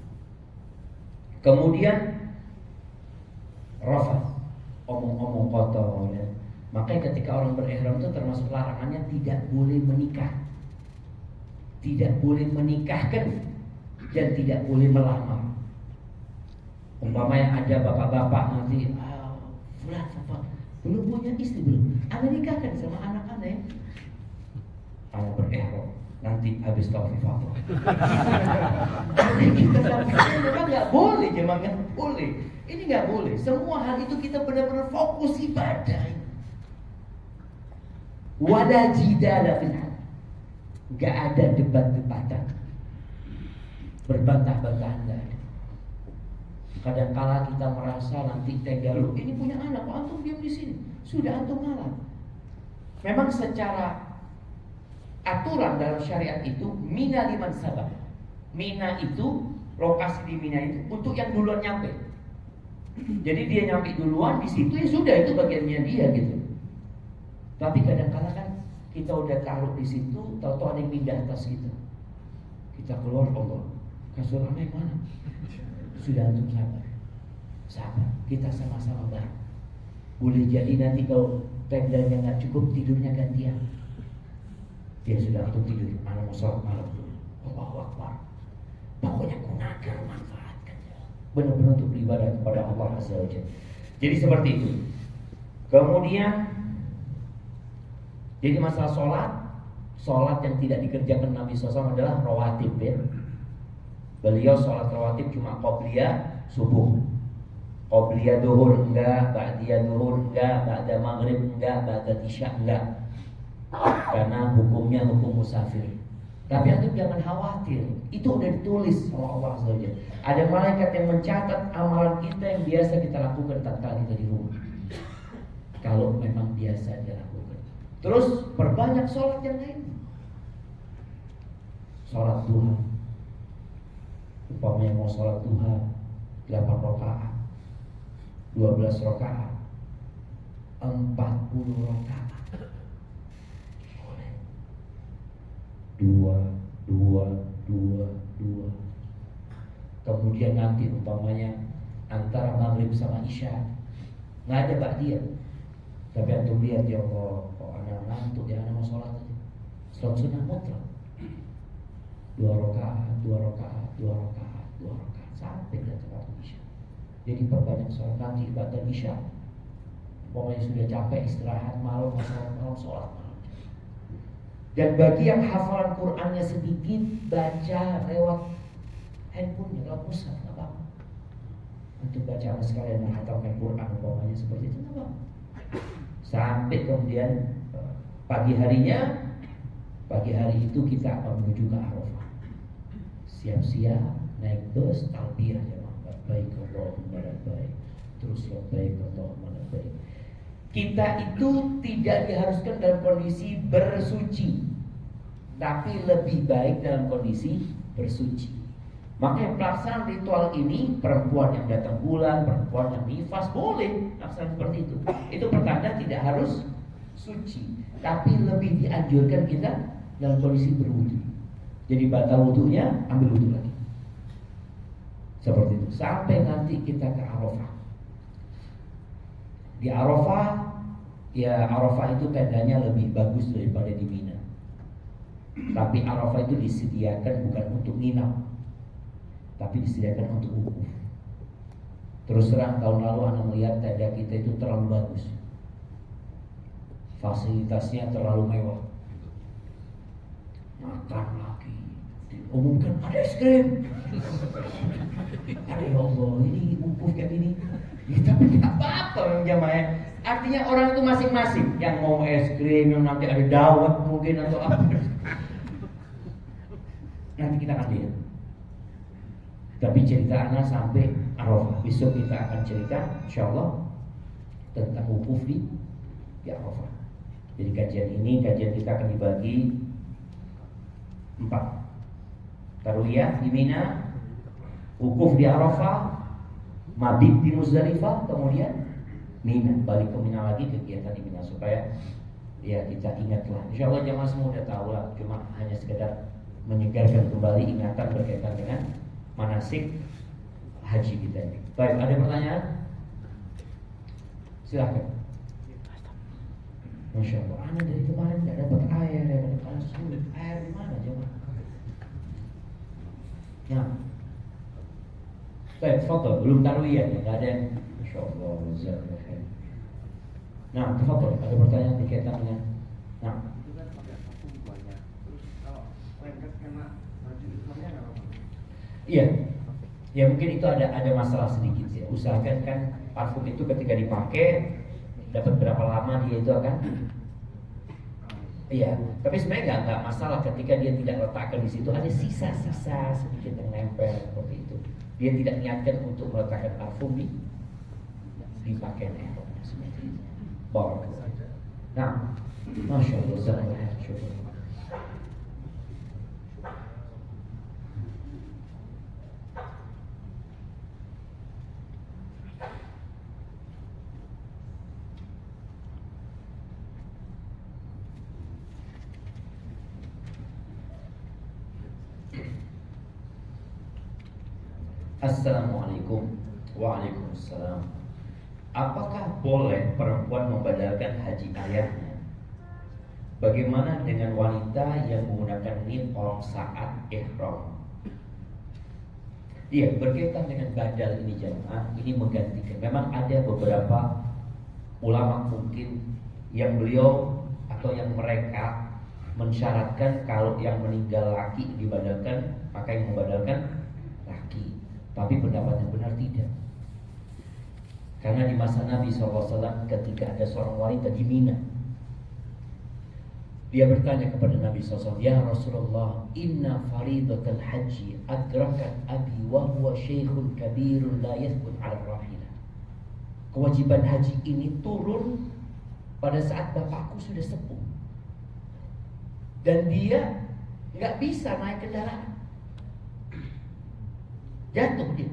Speaker 1: Kemudian rafath, omong-omong kotor ya. Makanya ketika orang berihram itu termasuk larangannya tidak boleh menikah. Tidak boleh menikahkan dan tidak boleh melamar. Umpamanya ada bapak-bapak nanti, bapak belum punya istri belum, Anda nikahkan sama anak-anak ya. Anda berihram nanti habis tawaf ifadah. Kita sampaikan memang nggak boleh, jemaah nggak boleh. Ini nggak boleh. Semua hal itu kita benar-benar fokus ibadah. Wala jidala fil hal. Nggak ada debat-debatan, berbantah-bantahan nggak ada. Kadang-kala kita merasa nanti tega lu ini punya anak, kok antum diam di sini? Sudah antum ngalah. Memang secara aturan dalam syariat itu mina liman sabab. Mina itu lokasi di Mina itu untuk yang duluan nyampe. Jadi dia nyampe duluan di situ ya sudah itu bagiannya dia gitu. Tapi kadang-kala kan kita udah taruh di situ, tahu-tahu ada yang pindah atas kita. Kita keluar Allah, kasur aneh mana? Sudah antum sabar, kita sama-sama bareng. Boleh jadi nanti kalau tendanya nggak cukup, tidurnya gantian. Dia sudah antum tidur, anak mau sholat malam dulu. Allahu Akbar. Pokoknya gunakan, manfaatkan. Benar-benar untuk beribadah kepada Allah Azza wa Jalla. Jadi seperti itu. Kemudian, jadi masalah sholat yang tidak dikerjakan Nabi SAW adalah rawatib ya. Beliau sholat rawatib cuma qobliyah subuh, qobliyah duhur enggak, ba'diyah duhur enggak, ba'da maghrib enggak, ba'da isya enggak. Karena hukumnya hukum musafir. Tapi antum jangan khawatir, itu udah ditulis sama Allah SWT. Ada malaikat yang mencatat amalan kita yang biasa kita lakukan tatkala kita di rumah. Kalau memang biasa dilakukan. Terus perbanyak sholat yang lain. Sholat duha. Umpamanya mau sholat duha 8 rakaat, 12 rakaat, 40 rakaat. Boleh. dua, dua, dua, dua. Kemudian nanti umpamanya antara maghrib sama isya nggak ada ba'diyah. Tapi antum lihat, ya Allah, kok anak ngantuk ya, anak mau sholat aja. Sholat sunnah mutlak. 2 rakaat, 2 rakaat, 2 rakaat, 2 rakaat sampai ke waktu isya. Jadi perbanyak sholat, nanti ibadah isya. Pokoknya sudah capek istirahat malam, malam sholat malam. Dan bagi yang hafalan Qur'annya sedikit, baca lewat handphonenya, lewat mushaf, nggak apa-apa. Untuk baca sama sekalian menghatamkan Qur'an, pokoknya seperti itu nggak apa-apa. Sampai kemudian pagi hari itu kita akan menuju ke Arafah. Siap-siap naik bus, talbiyah jemaah, labbaik Allahumma labbaik, terus labbaik Allahumma labbaik. Kita itu tidak diharuskan dalam kondisi bersuci, tapi lebih baik dalam kondisi bersuci. Makanya pelaksanaan ritual ini, perempuan yang datang bulan, perempuan yang nifas boleh pelaksanaan seperti itu. Itu pertanda tidak harus suci, tapi lebih dianjurkan kita dalam kondisi berwudu. Jadi batal wudunya, ambil wudu lagi. Seperti itu sampai nanti kita ke Arafah. Di Arafah, ya Arafah itu tendanya lebih bagus daripada di Mina. Tapi Arafah itu disediakan bukan untuk nginap, tapi disediakan untuk wukuf. Terus terang tahun lalu anak melihat tenda kita itu terlalu bagus, fasilitasnya terlalu mewah. Makan lagi, diumumkan ada es krim. Ya Allah, ini wukuf kayak gini. Ya, tapi tidak apa-apa jamaah. Artinya orang itu masing-masing. Yang mau es krim, yang nanti ada dawet mungkin atau apa. Nanti kita akan lihat. Tapi cerita anak sampai Arafah. Besok kita akan cerita insyaallah tentang wukuf di Arafah. Jadi kajian kita akan dibagi 4. Tarwiyah di Mina, wukuf di Arafah, mabit di Muzdalifah, kemudian Mina, balik ke Mina lagi, kegiatan di Mina, supaya ya kita ingatlah. Insyaallah jamaah semua udah tahu lah, cuma hanya sekedar menyegarkan kembali ingatan berkaitan dengan manasik haji kita ini. Baik, ada pertanyaan? Silakan. Masya Allah, anak dari kemarin nggak dapat air, ya karena sulit. Air di mana jemaah? Ya. Baik, foto belum tarwiyah ya, nggak ada yang. Masya Allah, jazakallahu khair. Nah, foto ada pertanyaan berkaitan dengan. Nah. Iya, ya mungkin itu ada masalah sedikit ya. Usahakan kan parfum itu ketika dipakai dapat berapa lama dia itu akan. Iya, tapi sebenarnya nggak masalah ketika dia tidak letakkan di situ ada sisa-sisa sedikit yang nempel seperti itu. Dia tidak niatkan untuk meletakkan parfum di pakaian eropnya seperti itu. Bawa. Nah, masya Allah, syukur. Assalamualaikum. Waalaikumsalam. Apakah boleh perempuan membadalkan haji ayahnya? Bagaimana dengan wanita yang menggunakan niqab saat ihram? Iya, berkaitan dengan badal ini jemaah, ini menggantikan. Memang ada beberapa ulama mungkin yang beliau atau yang mereka mensyaratkan kalau yang meninggal laki dibadalkan, maka yang membadalkan laki. Tapi pendapat yang benar tidak. Karena di masa Nabi SAW ketika ada seorang wanita di Mina, dia bertanya kepada Nabi SAW, "Ya Rasulullah, inna faridatal haji adrakat abi wa huwa syekhun kabirun la yathbut ala rahilah." Kewajiban haji ini turun pada saat bapakku sudah sepuh dan dia nggak bisa naik kendaraan. Jatuh dia.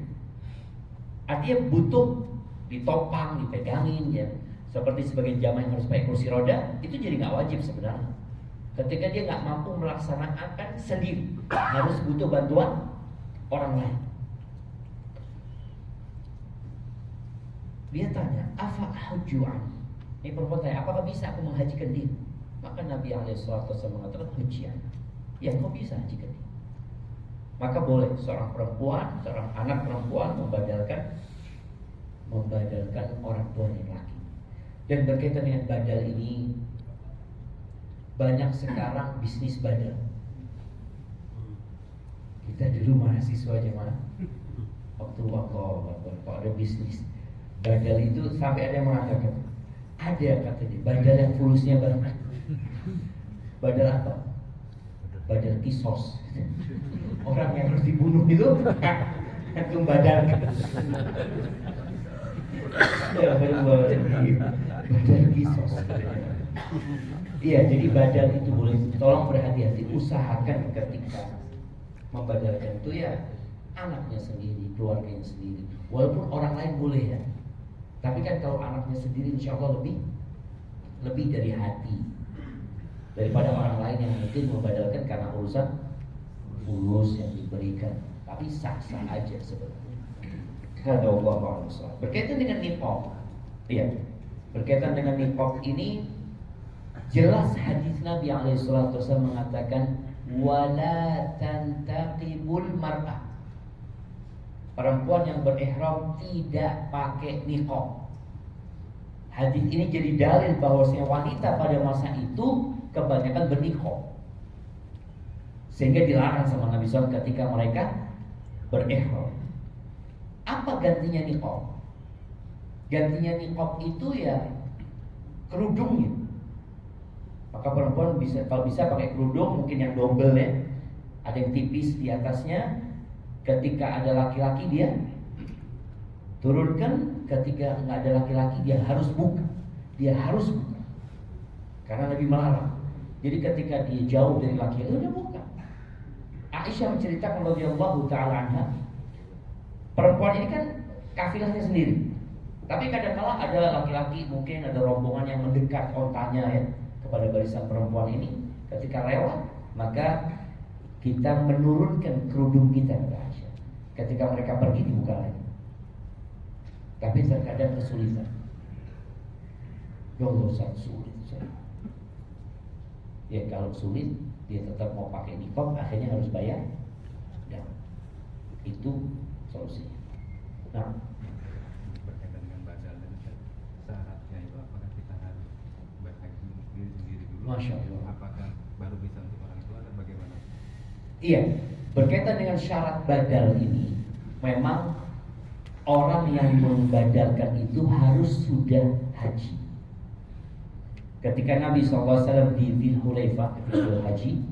Speaker 1: Artinya butuh ditopang, dipegangin ya. Seperti sebagian jamaah yang harus pakai kursi roda, itu jadi nggak wajib sebenarnya. ketika dia nggak mampu melaksanakan sendiri, harus butuh bantuan orang lain. Dia tanya, afa hujju'an? Ini perempuan tanya, apakah bisa aku menghajikan dia? Maka Nabi SAW mengatakan, hujjian. Ya, kau bisa hajikan dia. Maka boleh seorang perempuan, seorang anak perempuan membadalkan orang tua yang laki. Dan berkaitan dengan badal ini, banyak sekarang bisnis badal. Kita dulu mahasiswa zaman waktu ada bisnis badal itu, sampai ada yang mengatakan, ada katanya badal yang fulusnya banyak. Badal apa? Badal kisos. Orang yang harus dibunuh itu antum badalkan. Badal kisos. Iya, jadi badal itu boleh. Tolong berhati-hati, usahakan ketika membadalkan itu ya anaknya sendiri, keluarganya sendiri. Walaupun orang lain boleh ya, tapi kan kalau anaknya sendiri insya Allah lebih dari hati daripada orang lain yang mungkin membadalkan karena urusan fulus yang diberikan. Tapi sah-sah aja sebenarnya. Kada Allah. Berkaitan dengan niqab, iya, berkaitan dengan niqab ini jelas hadis Nabi SAW mengatakan, wala tantaqibul mar'ah. Perempuan yang berihram tidak pakai niqab. Hadis ini jadi dalil bahwasanya wanita pada masa itu kebanyakan berniqab, sehingga dilarang sama Nabi SAW ketika mereka berihram. Apa gantinya niqab? Gantinya niqab itu ya kerudungnya. Maka perempuan bisa, kalau bisa pakai kerudung mungkin yang double ya, ada yang tipis di atasnya. Ketika ada laki-laki dia turunkan, ketika nggak ada laki-laki dia harus buka, karena Nabi melarang. Jadi ketika dia jauh dari laki-laki dia buka. Aisyah menceritakan radhiyallahu taala anha, perempuan ini kan kafilahnya sendiri, tapi kadang-kala ada laki-laki, mungkin ada rombongan yang mendekat ontanya ya kepada barisan perempuan ini. Ketika lewat, maka kita menurunkan kerudung kita kepada Aisyah. Ketika mereka pergi dibuka lagi. Tapi terkadang kesulitan. Ya Allah, sulit. Ya kalau sulit, dia tetap mau pakai niqab, akhirnya harus bayar. Dan itu solusinya. Nah,
Speaker 2: berkaitan dengan badal dan syaratnya itu, apakah kita harus berhaji sendiri dulu?
Speaker 1: Masya Allah.
Speaker 2: Apakah baru bisa untuk orang tua atau bagaimana?
Speaker 1: Iya, berkaitan dengan syarat badal ini, memang orang yang membadalkan itu harus sudah haji. Ketika Nabi SAW di Dzul Hulaifah ketika haji,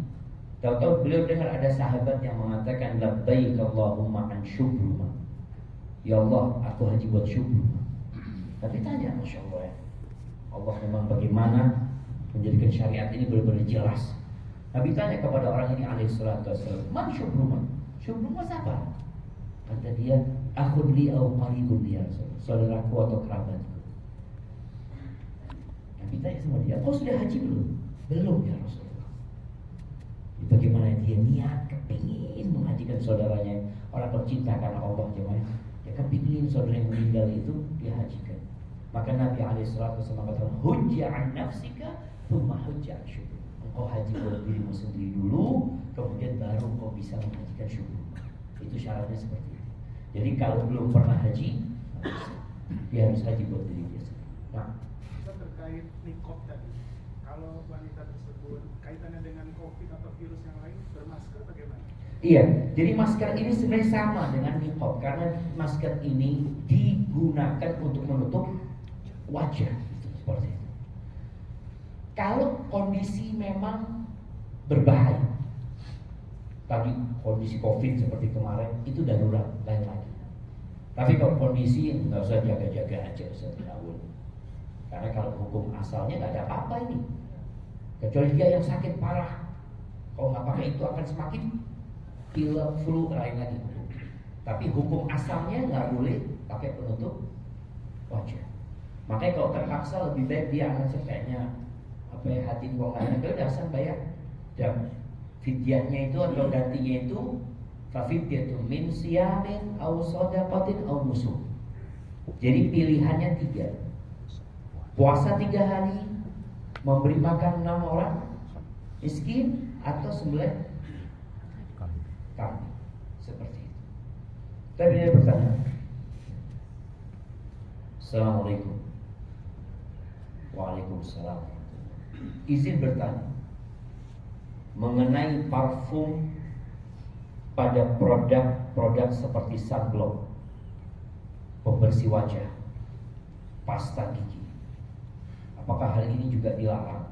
Speaker 1: tahu-tahu beliau dengar ada sahabat yang mengatakan, labbaik Allahumma an syubruma. Ya Allah, aku haji buat syubruma. Tapi tanya, Masya Allah ya, Allah memang bagaimana menjadikan syariat ini benar-benar jelas. Nabi tanya kepada orang ini alaihi salatu wassalam, man syubruma? Syubruma siapa? Kata dia, akhun li au qaribun li, saudaraku atau kerabatku. Nabi tanya sama dia, kau sudah haji belum? Belum ya Rasulullah. Bagaimana dia niat, kepingin menghajikan saudaranya. Orang tercinta karena Allah jemaah, dia kepingin saudara yang meninggal itu dia hajikan. Maka Nabi alaihi salatu wassalam mengatakan, hujja an nafsika thumma hujja an syukur. Kau haji buat dirimu sendiri dulu, kemudian baru kau bisa menghajikan syukur. Itu syaratnya seperti itu. Jadi kalau belum pernah haji, dia harus haji buat diri dia sendiri. Nah,
Speaker 3: terkait niqab tadi, kalau wanita tersebut kaitannya dengan COVID atau virus yang lain, bermasker bagaimana?
Speaker 1: iya, jadi masker ini sebenarnya sama dengan niqab, karena masker ini digunakan untuk menutup wajah, seperti itu. Kalau kondisi memang berbahaya, tadi kondisi COVID seperti kemarin, itu darurat, lain lagi. Tapi kalau kondisi nggak usah jaga-jaga aja, usah dirawat. Karena kalau hukum asalnya nggak ada apa-apa ini, kecuali dia yang sakit parah. Kalau nggak pakai itu akan semakin pilek, flu, lain lagi. Tapi hukum asalnya nggak boleh pakai penutup wajah. Makanya kalau terpaksa lebih baik dia akan kayaknya supaya hati wong lanang itu dasar bayar dam. Fidyahnya itu atau gantinya itu fafidyatun min siyamin aw shadaqatin aw nusuk. Jadi pilihannya 3. Puasa 3 hari, memberi makan 6 orang miskin, atau sembelih kambing. Seperti itu. Tapi dia bertanya, Assalamualaikum. Waalaikumsalam. Izin bertanya mengenai parfum pada produk-produk seperti sunblock, pembersih wajah, pasta gigi. Apakah hal ini juga dilarang?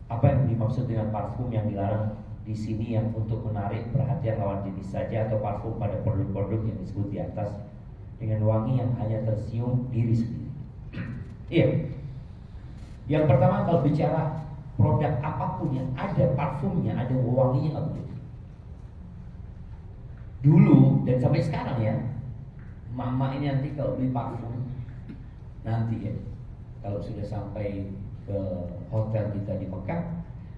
Speaker 1: Apa yang dimaksud dengan parfum yang dilarang di sini yang untuk menarik perhatian lawan jenis saja, atau parfum pada produk-produk yang disebut di atas dengan wangi yang hanya tersium diri sendiri? Iya. Yang pertama, kalau bicara produk apapun yang ada parfumnya, ada wanginya, nggak boleh. Dulu dan sampai sekarang ya, mama ini nanti kalau beli parfum nanti ya, kalau sudah sampai ke hotel kita di Mekah,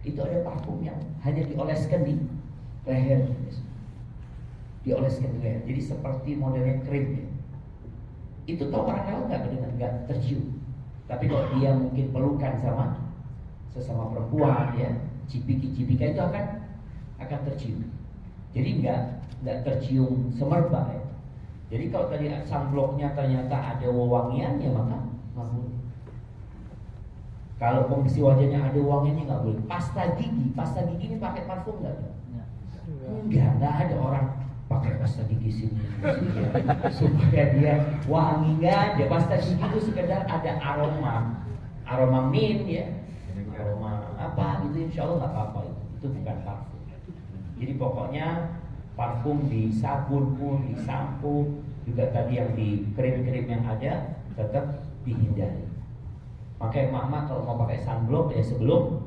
Speaker 1: itu ada parfum yang hanya dioleskan di leher, dioleskan di leher. Jadi seperti modelnya krim ya. Itu tahu orang lain nggak tercium. Tapi kalau dia mungkin pelukan sama sesama perempuan ya, cipika itu akan tercium. Jadi nggak tercium semerbak ya. Jadi kalau tadi sunblocknya ternyata ada wewangiannya, maka nggak boleh. Kalau pembersih wajahnya ada wangiannya nggak boleh. Pasta gigi ini pakai parfum nggak? Nggak ada orang pakai pasta gigi sini supaya dia wangi, nggak ada. Pasta gigi itu sekedar ada aroma mint ya, aroma apa gitu, insya Allah nggak apa-apa itu bukan parfum. Jadi pokoknya parfum di sabun pun, di sampo, juga tadi yang di krim-krim yang ada tetap dihindari. Makanya mama kalau mau pakai sunblock ya sebelum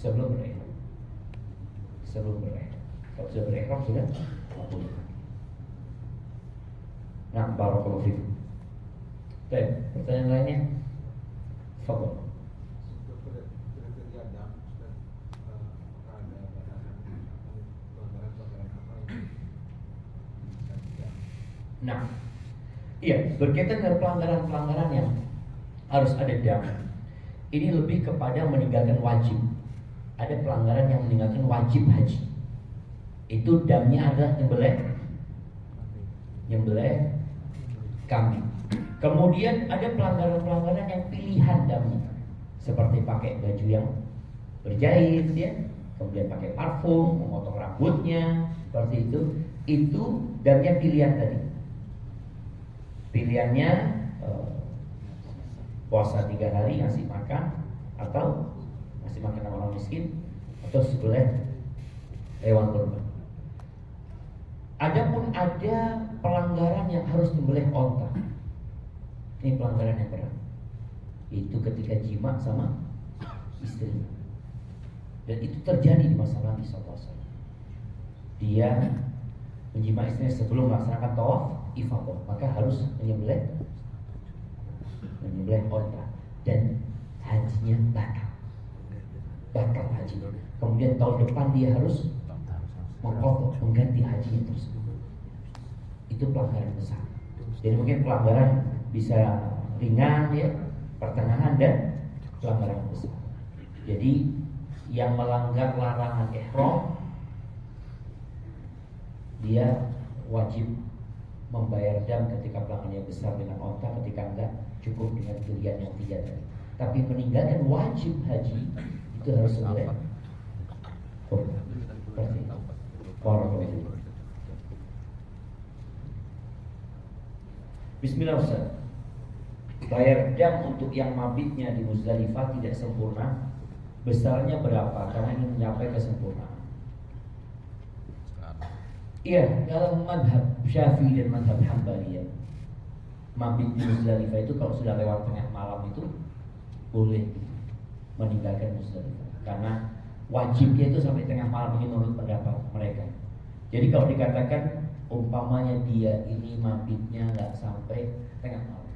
Speaker 1: berihram. Kalau sudah berihram sudah boleh. Nah, barakallahu fikum. Baik, pertanyaan lainnya? Fadhil. Nah, iya, berkaitan dengan pelanggaran-pelanggaran yang harus ada dam. Ini lebih kepada meninggalkan wajib. Ada pelanggaran yang meninggalkan wajib haji. Itu damnya adalah nyembelih kambing. Kemudian ada pelanggaran-pelanggaran yang pilihan damnya, seperti pakai baju yang berjahit ya, kemudian pakai parfum, memotong rambutnya, seperti itu. Itu damnya pilihan tadi. Pilihannya puasa 3 hari ngasih makan, atau ngasih makan orang miskin, atau sembelih hewan kurban. Adapun ada pelanggaran yang harus menyembelih onta. Ini pelanggaran yang berat. Itu ketika jima sama istri. Dan itu terjadi di masa Nabi SAW. Dia menjima istrinya sebelum melaksanakan tawaf ifadah, maka harus menyembelih onta, dan hajinya batal hajinya. Kemudian tahun depan dia harus mengganti hajinya tersebut. Itu pelanggaran besar. Jadi mungkin pelanggaran bisa ringan ya, pertengahan, dan pelanggaran besar. Jadi yang melanggar larangan ihram dia wajib membayar dam ketika pelanggannya besar dengan onta, ketika enggak cukup dengan pilihan yang 3 tadi. Tapi meninggalkan wajib haji itu harus sembelih kurban. Bismillah Ustaz. Bayar dam untuk yang mabitnya di Muzdalifah tidak sempurna, besarnya berapa karena ingin mencapai kesempurnaan? Iya, dalam madhab Syafi'i dan madhab Hanbaliyah, mabit di Muzdalifah itu kalau sudah lewat tengah malam itu boleh meninggalkan Muzdalifah, karena wajibnya itu sampai tengah malam ini menurut pendapat mereka. Jadi kalau dikatakan umpamanya dia ini mabitnya nggak sampai tengah malam,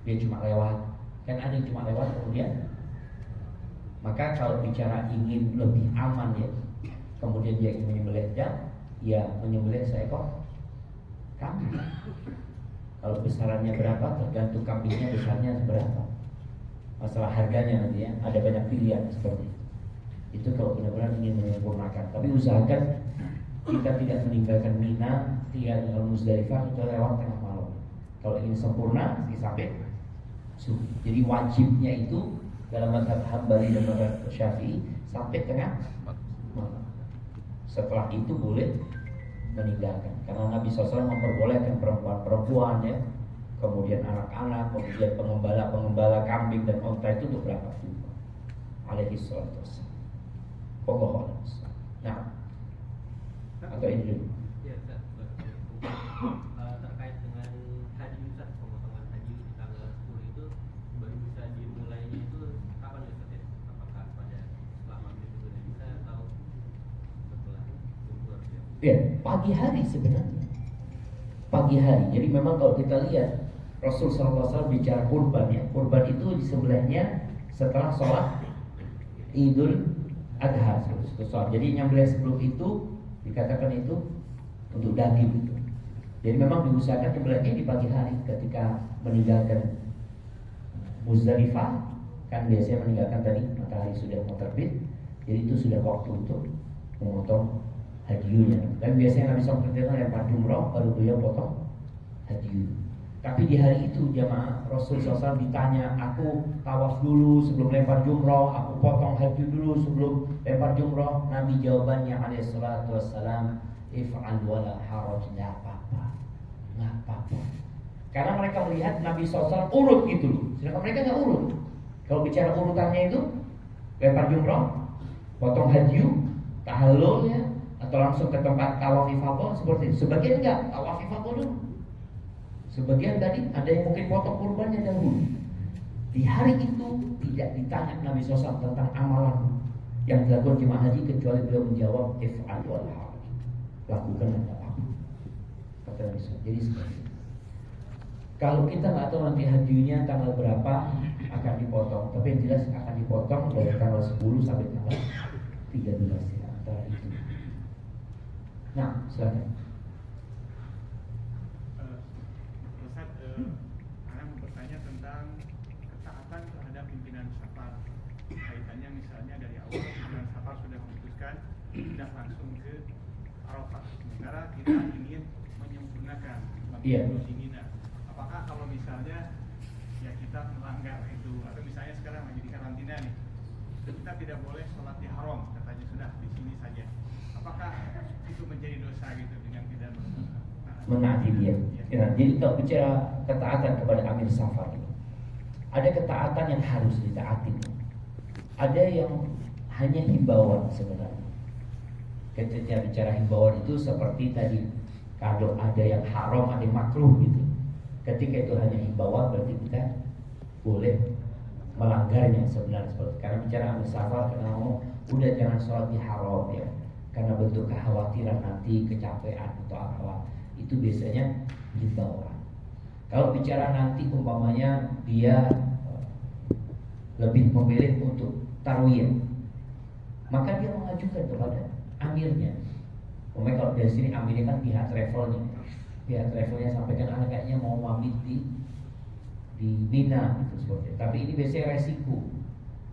Speaker 1: dia cuma lewat Kan ada yang cuma lewat kemudian. Maka kalau bicara ingin lebih aman ya, kemudian dia ingin menyembelih jam, ya menyembelih seekor kambing. Kalau besarannya berapa tergantung kambingnya besarnya seberapa. Masalah harganya nanti ya, ada banyak pilihan seperti itu. Itu kalau benar-benar ingin menyempurnakan. Tapi usahakan kita tidak meninggalkan Mina, tinggal di Muzdalifah itu lewat tengah malam. Kalau ingin sempurna, sampai subuh. Jadi wajibnya itu dalam mazhab Hambali dan mazhab Syafi'i sampai tengah malam. Setelah itu boleh meninggalkan. Karena Nabi SAW memperbolehkan perempuan-perempuan ya, kemudian anak-anak, kemudian pengembala kambing dan unta itu untuk berangkat umrah. Alaihi salatu wassalam. Allah. Nah, atau ini dulu.
Speaker 4: Ya, terkait dengan haji Ustaz, pemotongan haji di tanggal 10 itu baru bisa dimulainya itu kapan Ustaz ya? Apakah pada setelah maghrib itu sudah bisa atau setelah zuhur ya?
Speaker 1: Ya, pagi hari sebenarnya. Pagi hari. Jadi memang kalau kita lihat Rasul SAW bicara kurban ya. Kurban itu disembelihnya setelah sholat Idul Adha. Jadi nyembelih sebelum itu dikatakan itu untuk daging itu. Jadi memang diusahakan nyembelihnya di pagi hari ketika meninggalkan Muzdalifah, kan biasanya meninggalkan tadi matahari sudah mau terbit. Jadi itu sudah waktu untuk memotong hadiunya. Dan biasanya Nabi SAW lempar jumroh baru beliau potong hadiu. Tapi di hari itu jamaah Rasul SAW ditanya, aku tawaf dulu sebelum lempar jumroh, aku potong hadiu dulu sebelum lempar jumroh. Nabi jawabannya alaihi salatu wassalam, if'al wala haraj, nggak apa-apa. Karena mereka melihat Nabi SAW urut gitu loh, sedangkan mereka nggak urut. Kalau bicara urutannya itu lempar jumroh, potong hadiu, tahallul ya, atau langsung ke tempat tawaf ifadah seperti itu. Sebagian enggak, tawaf ifadah dulu. Sebagian tadi ada yang mungkin potong kurbannya dahulu. Di hari itu tidak ditanya Nabi SAW tentang amalan yang dilakukan jemaah haji kecuali beliau menjawab if'al wal haraj, lakukan apa-apa, kata Nabi SAW. Jadi seperti itu. Kalau kita nggak tahu nanti hajinya tanggal berapa akan dipotong, tapi yang jelas akan dipotong dari tanggal 10 sampai tanggal 13 ya, antara itu. Nah, silakan.
Speaker 3: Saya mau bertanya tentang ketaatan terhadap pimpinan Safar. Kaitannya misalnya dari awal pimpinan Safar sudah memutuskan tidak langsung ke Arafah. Sementara kita ingin menyempurnakan
Speaker 1: Iya.
Speaker 3: di Mina. Apakah kalau misalnya ya kita melanggar itu, atau misalnya sekarang lagi di karantina nih, kita tidak boleh sholat di haram, katanya sudah di sini saja. Apakah itu menjadi dosa gitu dengan tidak
Speaker 1: menaati dia. Ya, jadi kalau bicara ketaatan kepada Amir Safar ini, ada ketaatan yang harus ditaati, ada yang hanya himbauan sebenarnya. Ketika bicara himbauan itu seperti tadi, kalau ada yang haram, ada yang makruh gitu. Ketika itu hanya himbauan berarti kita boleh melanggarnya sebenarnya seperti. Karena bicara Amir Safar, karena udah jangan sholat di haram ya, karena bentuk kekhawatiran nanti kecapean atau apa. Itu biasanya himbauan. Kalau bicara nanti umpamanya dia lebih memilih untuk tarwiyah, maka dia mengajukan kepada amirnya. Umpamanya kalau dari sini amirnya kan pihak travelnya sampaikan kayaknya mau pamit di Mina gitu seperti itu. Tapi ini biasanya resiko.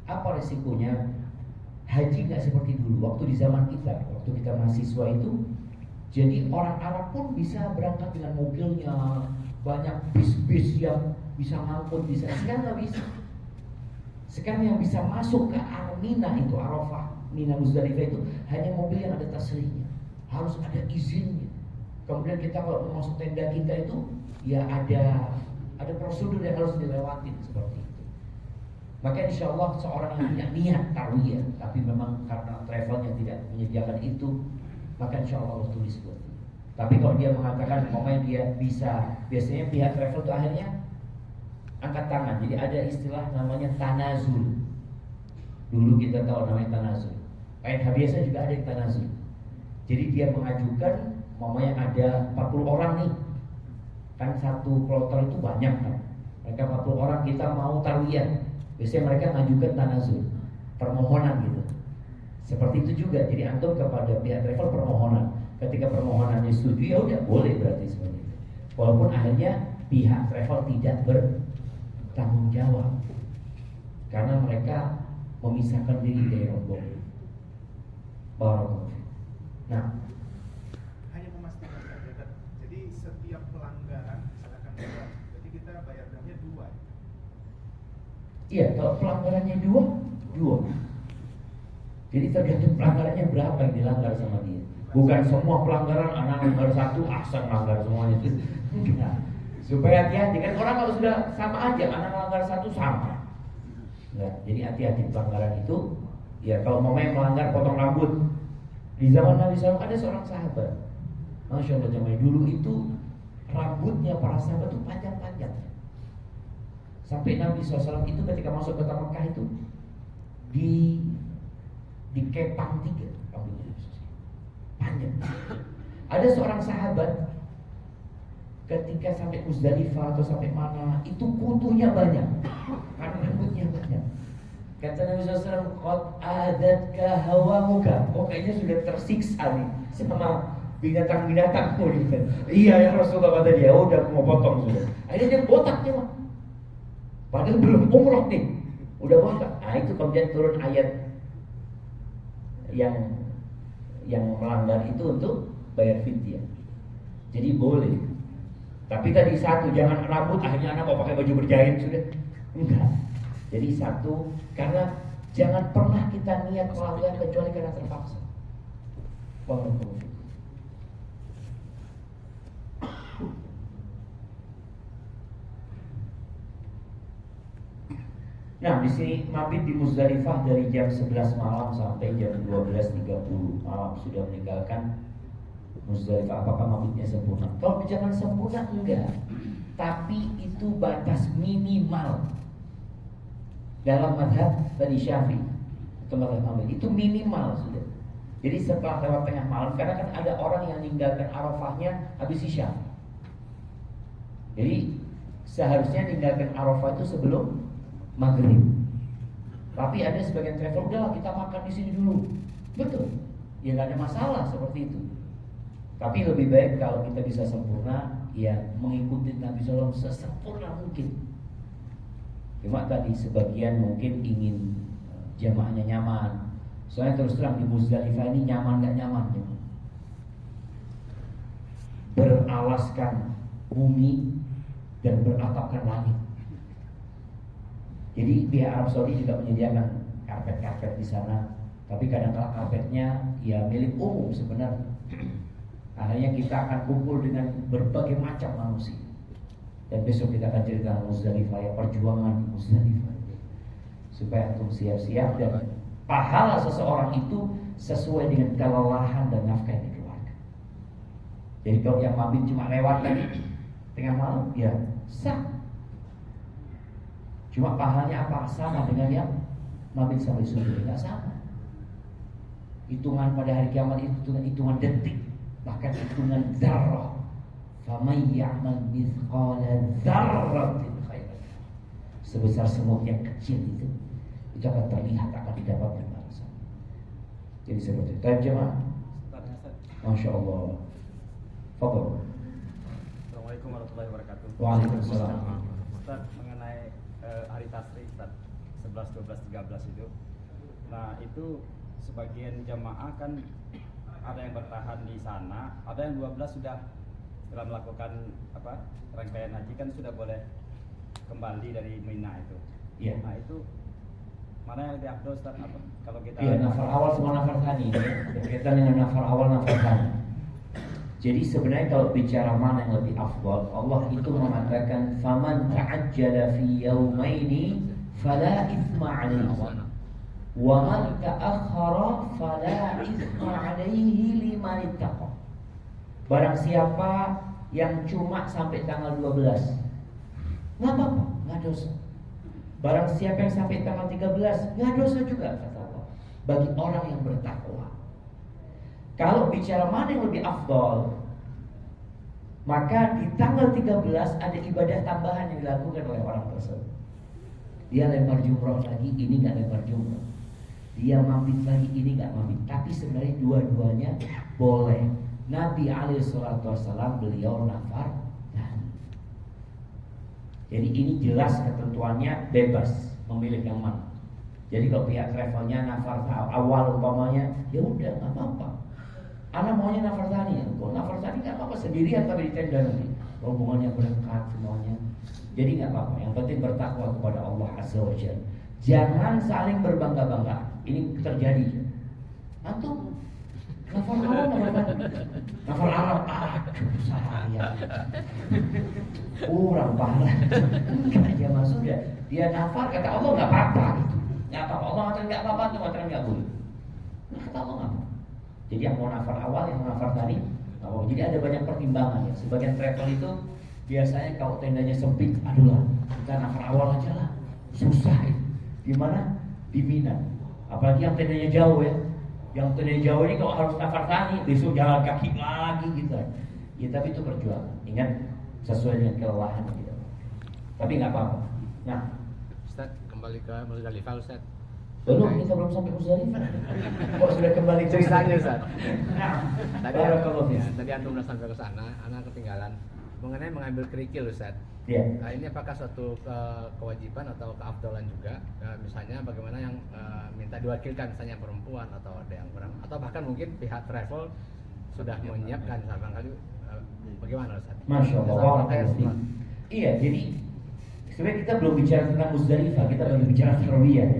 Speaker 1: Apa resikonya? Haji nggak seperti dulu. Waktu di zaman kita, waktu kita mahasiswa itu, jadi orang Arab pun bisa berangkat dengan mobilnya, banyak bis-bis yang bisa ngangkut bisa. Sekarang nggak bisa. Sekarang yang bisa masuk ke Mina itu Arafah, Mina Muzdalifah itu hanya mobil yang ada tasrihnya, harus ada izinnya. Kemudian kita kalau masuk tenda kita itu ya ada prosedur yang harus dilewatin seperti itu. Maka insya Allah seorang yang punya niat tarwiyah, tapi memang karena travelnya tidak menyediakan itu, maka insya Allah harus tulis seperti itu. Tapi kalau dia mengatakan pokoknya dia bisa, biasanya pihak travel itu akhirnya angkat tangan. Jadi ada istilah namanya tanazul. Dulu kita tahu namanya tanazul. Kayak biasa juga ada yang tanazul. Jadi dia mengajukan, umpamanya ada 40 orang nih, kan satu kloter itu banyak kan. Mereka 40 orang kita mau tarwiyah. Biasanya mereka ngajukan tanazul, permohonan gitu. Seperti itu juga. Jadi antum kepada pihak travel permohonan. Ketika permohonannya setuju, ya udah boleh berarti seperti itu. Walaupun akhirnya pihak travel tidak bertanggung jawab karena mereka memisahkan diri dari rombongan. Barakallahu fiik. Nah,
Speaker 3: Hanya memastikan saja. Jadi setiap pelanggaran misalkan berarti kita bayar damnya 2.
Speaker 1: iya, kalau pelanggarannya dua. Jadi tergantung pelanggarannya berapa yang dilanggar sama dia. Bukan semua pelanggaran anak langgar 1, Ahsan langgar semuanya itu. Enggak. Supaya hati-hati kan orang kalau sudah sama aja, anak langgar 1 sama. Enggak. Jadi hati-hati pelanggaran itu. Ya kalau mau melanggar potong rambut. Di zaman Nabi SAW ada seorang sahabat. Masya Allah jamaah, dulu itu rambutnya para sahabat itu panjang-panjang. Sampai Nabi SAW itu ketika masuk kota Mekah itu dikepang 3 rambutnya panjang. Ada seorang sahabat ketika sampai Muzdalifah atau sampai mana itu kutunya banyak karena rambutnya banyak. Kata Nabi SAW, "Qad adatka hawamuka." Kok kayaknya sudah tersiksa nih sama binatang-binatang gitu. Iya ya Rasulullah, kata dia, udah mau potong sudah. Akhirnya dia botak dia mah. Padahal belum umroh nih, udah botak. Nah itu kemudian turun ayat yang melanggar itu untuk bayar fidyah. Jadi boleh. Tapi tadi satu, jangan rambut akhirnya anak mau pakai baju berjahit sudah. Enggak. Jadi satu, karena jangan pernah kita niat melanggar kecuali karena terpaksa. Barakallahu fiik. Nah, di sini mabit di Muzdalifah dari jam 11 malam sampai jam 12.30 malam sudah meninggalkan Muzdalifah. Apakah mabitnya sempurna? Kalau bicara sempurna enggak, tapi itu batas minimal dalam madhab tadi Syafi'i atau madhab Hambali itu minimal sudah. Jadi setelah lewat tengah malam, karena kan ada orang yang meninggalkan Arafahnya habis Isya. Jadi seharusnya meninggalkan Arafah itu sebelum maghrib. Tapi ada sebagian travel, udah kita makan di sini dulu. Betul, ya nggak ada masalah seperti itu. Tapi lebih baik kalau kita bisa sempurna, ya mengikuti Nabi SAW sesempurna mungkin. Cuma tadi sebagian mungkin ingin jamaahnya nyaman. Soalnya terus terang di Muzdalifah ini nyaman nggak nyaman ya. Beralaskan bumi dan beratapkan langit. Jadi pihak Arab Saudi juga menyediakan karpet-karpet di sana. Tapi kadang-kadang karpetnya ya milik umum sebenarnya. Akhirnya kita akan kumpul dengan berbagai macam manusia. Dan besok kita akan cerita Muzdalifah, ya perjuangan di Muzdalifah. Supaya untuk siap-siap dan pahala seseorang itu sesuai dengan kelelahan dan nafkah yang dikeluarkan. Jadi kalau yang mabit cuma lewat tadi tengah malam, ya sah. Cuma pahalanya apa? Sama dengan yang mabit sampai subuh? Tidak sama. Hitungan pada hari kiamat itu hitungan detik, bahkan hitungan zarrah. فَمَنْ يَعْمَلْ مِثْقَالَ ذَرَّةٍ خَيْرًا. Sebesar semut yang kecil itu akan terlihat, akan didapatkan balasan. Jadi seperti itu. Jemaah, Masya Allah. Fadhol.
Speaker 5: Assalamualaikum warahmatullahi wabarakatuh.
Speaker 1: Waalaikumsalam.
Speaker 5: Ustaz, mengenai hari tasrik Ustaz 11, 12, 13 itu. Nah, itu sebagian jamaah kan ada yang bertahan di sana, ada yang 12 sudah setelah melakukan rangkaian haji kan sudah boleh kembali dari Mina itu.
Speaker 1: Iya.
Speaker 5: Nah, itu mana yang lebih afdol Ustaz? Kalau kita
Speaker 1: Iya, nafar awal sama nafar thani, berkaitan dengan nafar awal, nafar thani. Jadi sebenarnya kalau bicara mana yang lebih afdal, Allah itu mengatakan faman ta'ajjala fi yawmaini fala ithma 'alaihi wa man ta'akhkhara fala ithma 'alaihi liman ittaqa. Barang siapa yang cuma sampai tanggal 12, nggak apa-apa, nggak dosa. Barang siapa yang sampai tanggal 13, nggak dosa juga kata Allah. Bagi orang yang bertakwa. Kalau bicara mana yang lebih afdal, Maka di tanggal 13 ada ibadah tambahan yang dilakukan oleh orang tersebut. Dia lempar jumroh lagi, ini nggak lempar jumroh. Dia mabit lagi, ini nggak mabit. Tapi sebenarnya dua-duanya boleh. Nabi SAW beliau nafar. Jadi ini jelas ketentuannya, bebas memilih yang mana. Jadi kalau pihak travelnya nafar awal umpamanya, ya udah nggak apa-apa. Anak maunya nafar tani, kalau nafar tani nggak apa-apa, sendirian tapi di tenda nanti. Rombongannya berangkat semuanya. Jadi nggak apa-apa. Yang penting bertakwa kepada Allah Azza wa Jalla. Jangan saling berbangga-bangga. Ini terjadi. Antum nafar awal, nafar Arab, aduh saya kurang parah. Enggak, jamaah sudah. Dia nafar kata Allah nggak apa-apa gitu. Nggak apa-apa. Allah mengatakan nggak apa-apa, itu mengatakan nggak boleh. Nah, kata Allah nggak apa. Jadi yang mau nafar awal, yang mau nafar tadi, nggak apa-apa. Jadi ada banyak pertimbangan ya. Sebagian travel itu biasanya kalau tendanya sempit, aduh lah, kita nafar awal aja lah. Susah itu. Di mana? Di Mina. Apalagi yang tendanya jauh ya. Yang tendanya jauh ini kalau harus nafar tani, besok jalan kaki lagi gitu. Ya tapi itu perjuangan. Ingat, sesuai dengan kelelahan gitu. Tapi nggak apa-apa. Nah,
Speaker 6: Ustaz, kembali ke Muzdalifah Ustaz.
Speaker 1: belum, kita belum sampai Muzdalifah. Kok sudah kembali ke
Speaker 6: Ceritanya Ustaz.
Speaker 1: Nah,
Speaker 6: Tadi
Speaker 1: barakallahu fiik.
Speaker 6: tadi antum udah sampai ke sana, anak ketinggalan mengenai mengambil kerikil Ustaz.
Speaker 1: Iya.
Speaker 6: Nah, ini apakah suatu kewajiban atau keafdalan juga? Misalnya bagaimana yang minta diwakilkan, misalnya perempuan atau ada yang kurang, atau bahkan mungkin pihak travel sudah menyiapkan, barangkali bagaimana Ustaz?
Speaker 1: Masya Allah. Barakallahu fiik. Iya, jadi sebenarnya kita belum bicara tentang Muzdalifah, kita baru bicara Tarwiyah.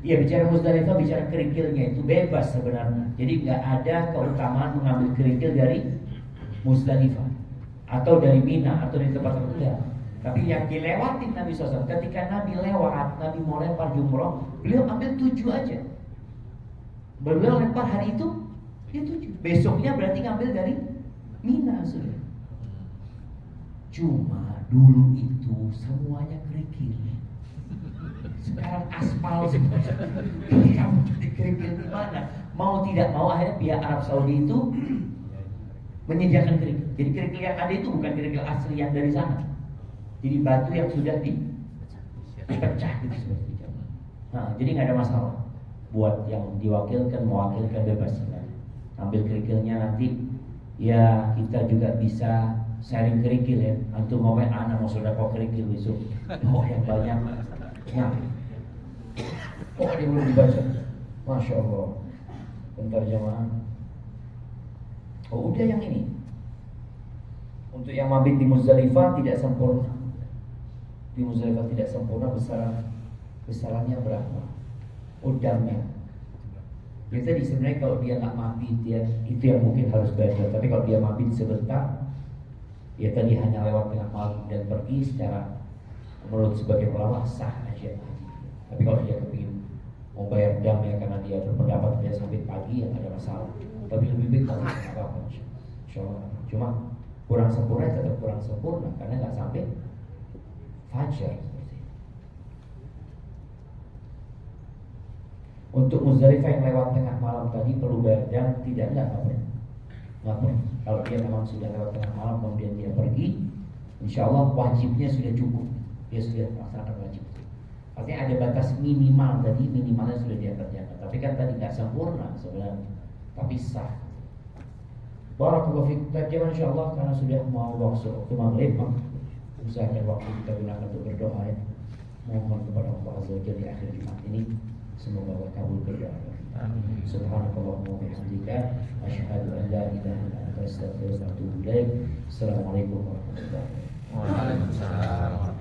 Speaker 1: Iya, bicara Muzdalifah, bicara kerikilnya itu bebas sebenarnya. Jadi nggak ada keutamaan mengambil kerikil dari Muzdalifah atau dari Mina atau dari tempat tertentu. Tapi yang dilewatin Nabi SAW, ketika Nabi lewat, Nabi mau lempar jumroh, beliau ambil 7 aja. Beliau lempar hari itu, ya 7. Besoknya berarti ngambil dari Mina sudah. Cuma dulu itu semuanya kerikil. Sekarang aspal semua. Kamu jadi kerikil di mana? Mau tidak mau akhirnya pihak Arab Saudi itu menyediakan kerikil. Jadi kerikil yang ada itu bukan kerikil asli yang dari sana. Jadi batu yang sudah dipecah gitu seperti itu. Nah, jadi nggak ada masalah. Buat yang diwakilkan, mewakilkan bebas. Ambil kerikilnya nanti, ya kita juga bisa sharing kerikil ya. Antum ngomong anak mau sudah kok kerikil besok. Oh yang banyak. Nah, oh dia belum dibaca. Masya Allah. Bentar jemaah. Oh udah yang ini. Untuk yang mabit di Muzdalifah tidak sempurna. Di Muzdalifah tidak sempurna, besarannya berapa? Udangnya. Jadi tadi sebenarnya kalau dia nggak mabit ya, itu yang mungkin harus belajar. Tapi kalau dia mabit sebentar, ya tadi hanya lewat tengah malam dan pergi, secara menurut sebagian ulama sah aja. Tapi kalau dia kepingin mau bayar dam ya karena dia berpendapat dia sampai pagi, ya nggak ada masalah. Tapi lebih baik kalau nggak apa-apa, insyaallah. Cuma kurang sempurna tetap kurang sempurna karena nggak sampai fajar. Untuk Muzdalifah yang lewat tengah malam tadi perlu bayar dam, tidak perlu. Kalau dia memang sudah lewat tengah malam kemudian dia pergi, insya Allah wajibnya sudah cukup. Dia sudah melaksanakan wajib. Artinya ada batas minimal tadi, minimalnya sudah dia kerjakan. Tapi kan tadi nggak sempurna sebenarnya, tapi sah. Barakallahu fiik. Terjemah insya Allah karena sudah mau waktu maghrib, usahakan waktu kita gunakan untuk berdoa ya. Mohon kepada Allah Azza wa Jalla di akhir Jumat ini semoga Allah kabul berdoa. Subhanakallahumma wa bihamdika asyhadu an la ilaha illa anta astaghfiruka wa atubu ilaik. Assalamualaikum warahmatullahi wabarakatuh.
Speaker 6: Waalaikumsalam.